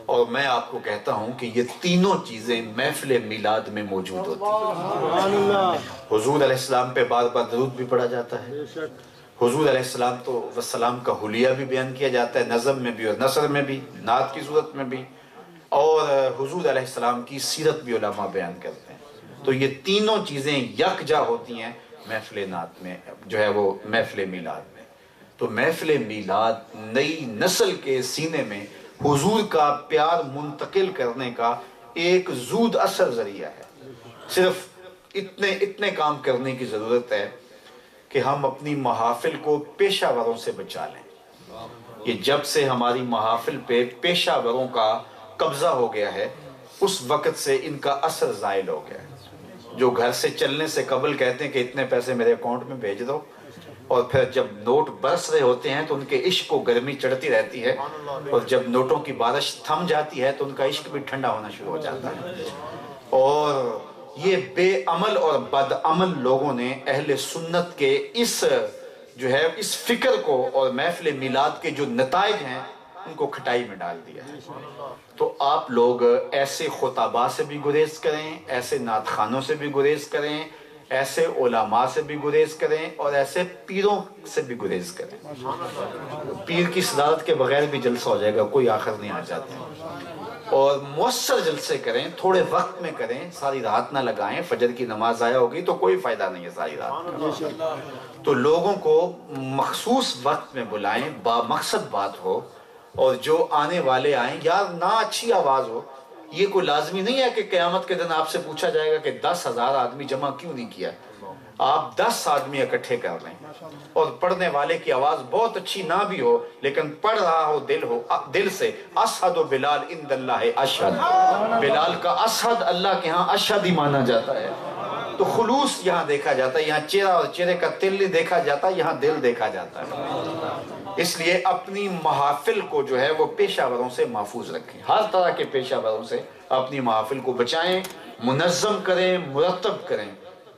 اور میں آپ کو کہتا ہوں کہ یہ تینوں چیزیں محفل میلاد میں موجود ہوتی ہیں۔ حضور علیہ السلام پہ بار بار درود بھی پڑھا جاتا ہے، حضور علیہ السلام کا حلیہ بھی بیان کیا جاتا ہے، نظم میں بھی اور نثر میں بھی، نعت کی صورت میں بھی، اور حضور علیہ السلام کی سیرت بھی علماء بیان کرتے ہیں۔ تو یہ تینوں چیزیں یکجا ہوتی ہیں محفل نعت میں، جو ہے وہ محفل میلاد میں۔ تو محفل میلاد نئی نسل کے سینے میں حضور کا پیار منتقل کرنے کا ایک زود اثر ذریعہ ہے۔ صرف اتنے کام کرنے کی ضرورت ہے کہ ہم اپنی محافل کو پیشہ وروں سے بچا لیں۔ یہ جب سے ہماری محافل پہ پیشہ وروں کا قبضہ ہو گیا ہے، اس وقت سے ان کا اثر زائل ہو گیا ہے۔ جو گھر سے چلنے سے قبل کہتے ہیں کہ اتنے پیسے میرے اکاؤنٹ میں بھیج دو، اور پھر جب نوٹ برس رہے ہوتے ہیں تو ان کے عشق کو گرمی چڑھتی رہتی ہے، اور جب نوٹوں کی بارش تھم جاتی ہے تو ان کا عشق بھی ٹھنڈا ہونا شروع ہو جاتا ہے۔ اور یہ بے عمل اور بد عمل لوگوں نے اہل سنت کے اس فکر کو اور محفل میلاد کے جو نتائج ہیں ان کو کھٹائی میں ڈال دیا ہے۔ تو آپ لوگ ایسے خطباء سے بھی گریز کریں، ایسے نعت خوانوں سے بھی گریز کریں، ایسے علماء سے بھی گریز کریں، اور ایسے پیروں سے بھی گریز کریں۔ پیر کی صدارت کے بغیر بھی جلسہ ہو جائے گا، کوئی آخر نہیں آ جاتے۔ اور مؤثر جلسے کریں، تھوڑے وقت میں کریں، ساری رات نہ لگائیں۔ فجر کی نماز ضائع ہوگی تو کوئی فائدہ نہیں ہے ساری رات کا۔ تو لوگوں کو مخصوص وقت میں بلائیں، با مقصد بات ہو، اور جو آنے والے آئیں، یار نہ اچھی آواز ہو۔ یہ کوئی لازمی نہیں ہے کہ قیامت کے دن آپ سے پوچھا جائے گا کہ 10,000 آدمی جمع کیوں نہیں کیا۔ آپ 10 آدمی اکٹھے کر لیں، اور پڑھنے والے کی آواز بہت اچھی نہ بھی ہو لیکن پڑھ رہا ہو دل سے۔ اشہد بلال عند اللہ اشہد، بلال کا اشہد اللہ کے ہاں اشہد ہی مانا جاتا ہے۔ تو خلوص یہاں دیکھا جاتا ہے، یہاں چہرہ اور چہرے کا تل نہیں دیکھا جاتا، یہاں دل دیکھا جاتا ہے۔ اس لیے اپنی محافل کو جو ہے وہ پیشہ وروں سے محفوظ رکھیں، ہر طرح کے پیشہ وروں سے اپنی محافل کو بچائیں، منظم کریں، مرتب کریں۔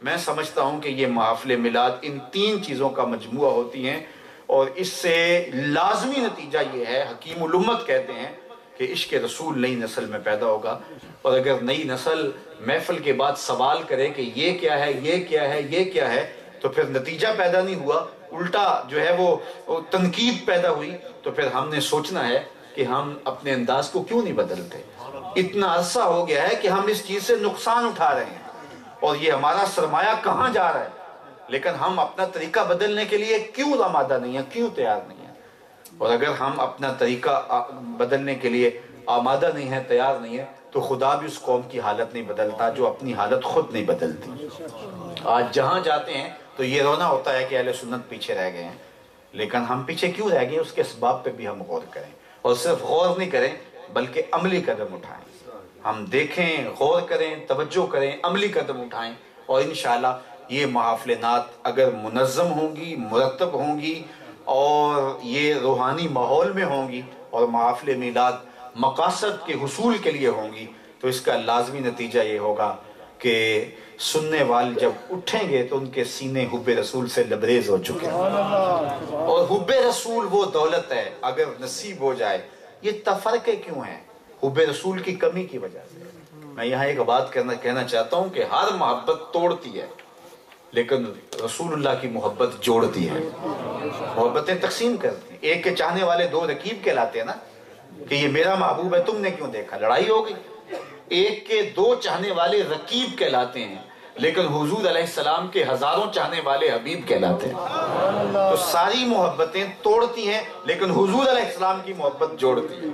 میں سمجھتا ہوں کہ یہ محافل میلاد ان 3 چیزوں کا مجموعہ ہوتی ہیں، اور اس سے لازمی نتیجہ یہ ہے، حکیم الامت کہتے ہیں کہ عشق رسول نئی نسل میں پیدا ہوگا۔ اور اگر نئی نسل محفل کے بعد سوال کرے کہ یہ کیا ہے، یہ کیا ہے، یہ کیا ہے، تو پھر نتیجہ پیدا نہیں ہوا، الٹا جو ہے وہ تنقید پیدا ہوئی، تو پھر ہم نے سوچنا ہے کہ ہم اپنے انداز کو کیوں نہیں بدلتے۔ اتنا عرصہ ہو گیا ہے کہ ہم اس چیز سے نقصان اٹھا رہے ہیں، اور یہ ہمارا سرمایہ کہاں جا رہا ہے، لیکن ہم اپنا طریقہ بدلنے کے لیے کیوں آمادہ نہیں ہیں، کیوں تیار نہیں ہیں۔ اور اگر ہم اپنا طریقہ بدلنے کے لیے آمادہ نہیں ہیں، تیار نہیں ہیں، تو خدا بھی اس قوم کی حالت نہیں بدلتا جو اپنی حالت خود نہیں بدلتی۔ آج جہاں جاتے ہیں تو یہ رونا ہوتا ہے کہ اہل سنت پیچھے رہ گئے ہیں، لیکن ہم پیچھے کیوں رہ گئے اس کے اسباب پہ بھی ہم غور کریں، اور صرف غور نہیں کریں بلکہ عملی قدم اٹھائیں۔ ہم دیکھیں، غور کریں، توجہ کریں، عملی قدم اٹھائیں، اور انشاءاللہ یہ محافل نعت اگر منظم ہوں گی، مرتب ہوں گی، اور یہ روحانی ماحول میں ہوں گی، اور محافل میلاد مقاصد کے حصول کے لیے ہوں گی، تو اس کا لازمی نتیجہ یہ ہوگا کہ سننے والے جب اٹھیں گے تو ان کے سینے حب رسول سے لبریز ہو چکے ہیں۔ اور حب رسول وہ دولت ہے، اگر نصیب ہو جائے۔ یہ تفرقے کیوں ہیں؟ حب رسول کی کمی کی وجہ سے۔ میں یہاں ایک بات کہنا چاہتا ہوں کہ ہر محبت توڑتی ہے، لیکن رسول اللہ کی محبت جوڑتی ہے، محبتیں تقسیم کرتی ہیں۔ ایک کے چاہنے والے 2 رقیب کہلاتے ہیں نا، کہ یہ میرا محبوب ہے، تم نے کیوں دیکھا، لڑائی ہو گئی۔ ایک کے 2 چاہنے والے رقیب کہلاتے ہیں، لیکن حضور علیہ السلام کے ہزاروں چاہنے والے حبیب کہلاتے ہیں۔ تو ساری محبتیں توڑتی ہیں، لیکن حضور علیہ السلام کی محبت جوڑتی ہے۔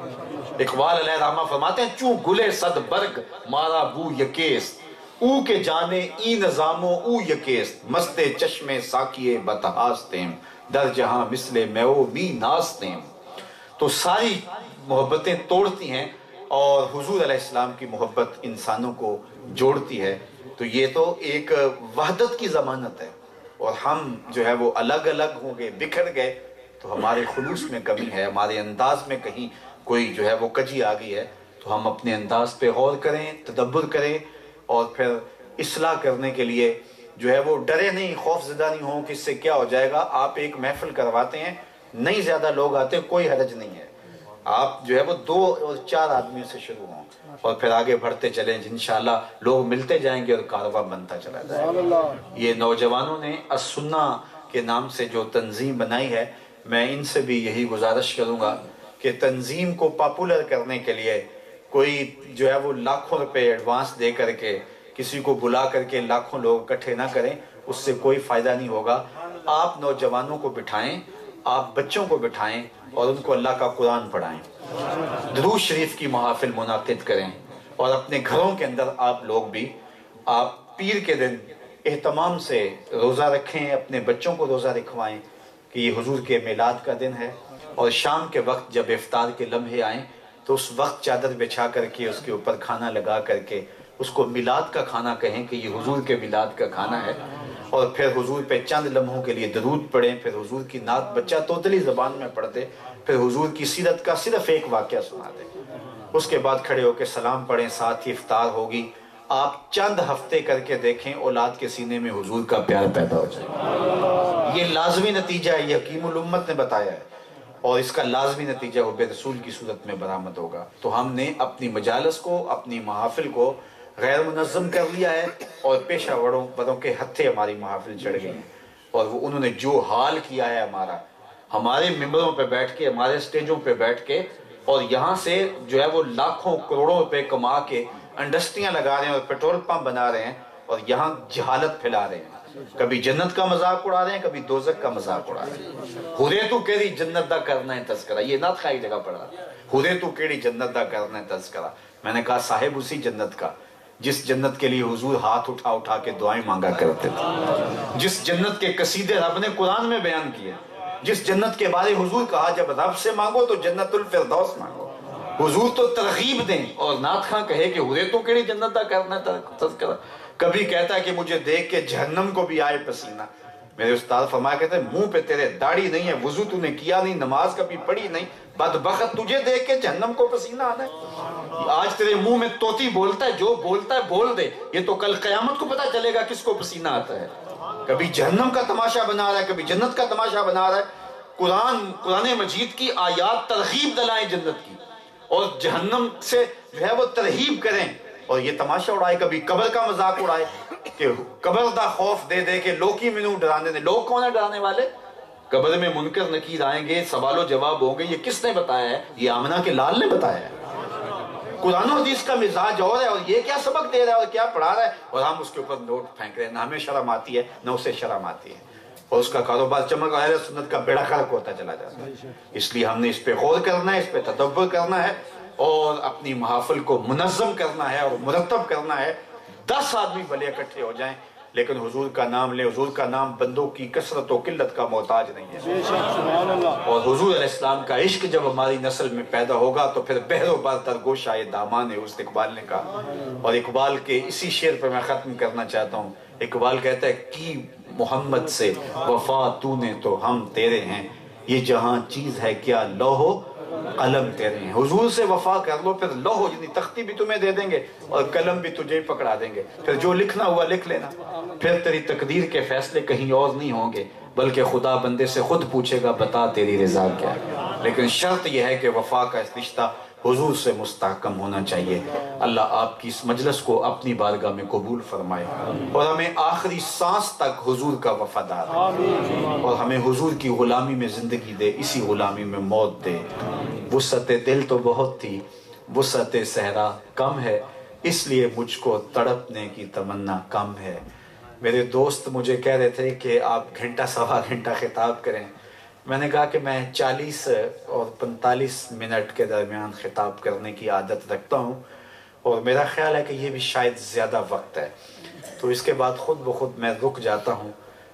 اقبال علیہ الرحمہ فرماتے ہیں، چوں گلے صد برگ مارا بو یکیست، او کے جانے ای نظامو او یکیست، مست چشم ساکیے بتہاستیم، در جہاں مثل میو می ناستیم۔ تو ساری محبتیں توڑتی ہیں، اور حضور علیہ السلام کی محبت انسانوں کو جوڑتی ہے۔ تو یہ تو ایک وحدت کی ضمانت ہے، اور ہم جو ہے وہ الگ الگ ہو گئے، بکھر گئے، تو ہمارے خلوص میں کمی ہے، ہمارے انداز میں کہیں کوئی جو ہے وہ کجی آ گئی ہے، تو ہم اپنے انداز پہ غور کریں، تدبر کریں، اور پھر اصلاح کرنے کے لیے جو ہے وہ ڈرے نہیں، خوف زدہ نہیں ہوں کہ اس سے کیا ہو جائے گا۔ آپ ایک محفل کرواتے ہیں، نہیں زیادہ لوگ آتے، کوئی حرج نہیں ہے، آپ جو ہے وہ 2 اور 4 آدمیوں سے شروع ہوں اور پھر آگے بڑھتے چلیں، انشاءاللہ لوگ ملتے جائیں گے اور کارواں بنتا چلا جائے گا۔ یہ نوجوانوں نے السنہ کے نام سے جو تنظیم بنائی ہے، میں ان سے بھی یہی گزارش کروں گا کہ تنظیم کو پاپولر کرنے کے لیے کوئی جو ہے وہ لاکھوں روپے ایڈوانس دے کر کے کسی کو بلا کر کے لاکھوں لوگ اکٹھے نہ کریں، اس سے کوئی فائدہ نہیں ہوگا۔ آپ نوجوانوں کو بٹھائیں، آپ بچوں کو بٹھائیں اور ان کو اللہ کا قرآن پڑھائیں، درود شریف کی محافل منعقد کریں، اور اپنے گھروں کے اندر آپ لوگ بھی آپ پیر کے دن اہتمام سے روزہ رکھیں، اپنے بچوں کو روزہ رکھوائیں کہ یہ حضور کے میلاد کا دن ہے، اور شام کے وقت جب افطار کے لمحے آئیں تو اس وقت چادر بچھا کر کے اس کے اوپر کھانا لگا کر کے اس کو میلاد کا کھانا کہیں کہ یہ حضور کے میلاد کا کھانا ہے، اور پھر حضور پہ چند لمحوں کے لیے درود پڑھیں، پھر حضور کی نعت بچہ توتلی زبان میں پڑھتے، پھر حضور کی سیرت کا صرف ایک واقعہ سنا دیں، اس کے بعد کھڑے ہو کے سلام پڑھیں، ساتھ ہی افطار ہوگی۔ آپ چند ہفتے کر کے دیکھیں، اولاد کے سینے میں حضور کا پیار پیدا ہو جائے گا۔ یہ لازمی نتیجہ ہے، یہ حکیم الامت نے بتایا ہے، اور اس کا لازمی نتیجہ حب رسول کی صورت میں برآمد ہوگا۔ تو ہم نے اپنی مجالس کو، اپنی محافل کو غیر منظم کر لیا ہے، اور پیشہ وروں کے ہتھے ہماری محافل چڑھ گئی ہیں، اور وہ انہوں نے جو حال کیا ہے ہمارے ممبروں پہ بیٹھ کے، ہمارے سٹیجوں پہ بیٹھ کے، اور یہاں سے جو ہے وہ لاکھوں کروڑوں روپے کما کے انڈسٹریاں لگا رہے ہیں اور پیٹرول پمپ بنا رہے ہیں، اور یہاں جہالت پھیلا رہے ہیں، کبھی جنت کا مذاق اڑا رہے ہیں، کبھی دوزخ کا مذاق اڑا رہے ہیں۔ خودے تو کیڑی جنت دا کرنا ہے تذکرہ، یہ نعت خائی جگہ پڑھا، خودے تو کیڑی جنت دا کرنا ہے تذکرہ۔ میں نے کہا صاحب اسی جنت کا جس جنت کے لیے حضور ہاتھ اٹھا اٹھا کے دعائیں مانگا کرتے تھے، جس جنت کے قصیدے رب نے قرآن میں بیان کیے، جس جنت کے بارے حضور کہا جب رب سے مانگو تو جنت الفردوس مانگو۔ حضور تو ترغیب دیں، اور نعت خاں کہے کہ حضور تو کیڑی جنت دا کرنا تذکرہ۔ کبھی کہتا ہے کہ مجھے دیکھ کے جہنم کو بھی آئے پسینہ۔ میرے استاد فرمایا کہتے ہیں منہ پہ تیرے داڑھی نہیں ہے، وضو تو نے کیا نہیں، نماز کبھی پڑھی نہیں، بدبخت تجھے دیکھ کے جہنم کو پسینہ آنا ہے۔ آج تیرے منہ میں طوطی بولتا ہے، جو بولتا ہے بول دے، یہ تو کل قیامت کو پتہ چلے گا کس کو پسینہ آتا ہے۔ کبھی جہنم کا تماشا بنا رہا ہے، کبھی جنت کا تماشا بنا رہا ہے۔ قرآن مجید کی آیات ترغیب دلائیں جنت کی، اور جہنم سے جو ہے وہ ترہیب کریں، اور یہ تماشا اڑائے، کبھی قبر کا مذاق اڑائے کہ قبر دا خوف دے دے کہ لوکی منو ڈرانے دے۔ لوگ کون ہیں ڈرانے والے؟ قبر میں منکر نکیر آئیں گے، سوال و جواب ہوں گے۔ یہ کس نے بتایا ہے؟ یہ آمنہ کے لال نے بتایا ہے۔ قرآن و حدیث کا مزاج اور ہے، اور یہ کیا سبق دے رہا ہے اور کیا پڑھا رہا ہے، اور ہم اس کے اوپر نوٹ پھینک رہے ہیں۔ نہ ہمیں شرم آتی ہے، نہ اسے شرم آتی ہے، اور اس کا کاروبار چمک اہل سنت کا بیڑا غرق ہوتا چلا جاتا ہے۔ اس لیے ہم نے اس پہ غور کرنا ہے، اس پہ تدبر کرنا ہے، اور اپنی محافل کو منظم کرنا ہے اور مرتب کرنا ہے۔ 10 آدمی بھلے اکٹھے ہو جائیں، لیکن حضور کا نام لیں۔ حضور کا نام بندوں کی کثرت و قلت کا محتاج نہیں ہے، اور حضور علیہ السلام کا عشق جب ہماری نسل میں پیدا ہوگا تو پھر بحر و بر در گوش آئے دامان ہے، اس اقبال نے کہا۔ اور اقبال کے اسی شعر پر میں ختم کرنا چاہتا ہوں۔ اقبال کہتا ہے کی محمد سے وفا تو نے تو ہم تیرے ہیں، یہ جہاں چیز ہے کیا لوح و قلم تیرے ہیں۔ حضور سے وفا کر لو، پھر لوح یعنی تختی بھی تمہیں دے دیں گے اور قلم بھی تجھے پکڑا دیں گے، پھر جو لکھنا ہوا لکھ لینا۔ پھر تیری تقدیر کے فیصلے کہیں اور نہیں ہوں گے، بلکہ خدا بندے سے خود پوچھے گا بتا تیری رضا کیا ہے۔ لیکن شرط یہ ہے کہ وفا کا رشتہ حضور سے مستحکم ہونا چاہیے۔ اللہ آپ کی اس مجلس کو اپنی بارگاہ میں قبول فرمائے، اور ہمیں آخری سانس تک حضور کا وفادار ہے، اور ہمیں حضور کی غلامی میں زندگی دے، اسی غلامی میں موت دے۔ وسعت دل تو بہت تھی، وسعت صحرا کم ہے، اس لیے مجھ کو تڑپنے کی تمنا کم ہے۔ میرے دوست مجھے کہہ رہے تھے کہ آپ گھنٹہ سوا گھنٹہ خطاب کریں۔ میں نے کہا کہ میں 40 اور 45 منٹ کے درمیان خطاب کرنے کی عادت رکھتا ہوں، اور میرا خیال ہے کہ یہ بھی شاید زیادہ وقت ہے، تو اس کے بعد خود بخود میں رک جاتا ہوں۔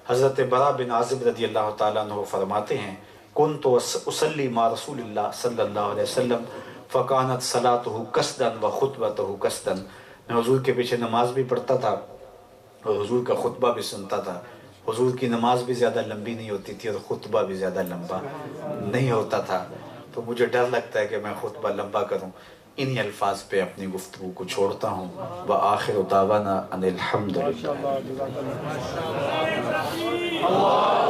حضرت برا بن عازب رضی اللہ تعالیٰ عنہ فرماتے ہیں کنت اصلی مع رسول اللہ صلی اللہ علیہ وسلم فکانت صلاتہ قصداً و خطبتہ قصداً۔ میں حضور کے پیچھے نماز بھی پڑھتا تھا اور حضور کا خطبہ بھی سنتا تھا، حضور کی نماز بھی زیادہ لمبی نہیں ہوتی تھی اور خطبہ بھی زیادہ لمبا نہیں ہوتا تھا، تو مجھے ڈر لگتا ہے کہ میں خطبہ لمبا کروں۔ انہی الفاظ پہ اپنی گفتگو کو چھوڑتا ہوں۔ وآخر دعوانا ان الحمد للہ۔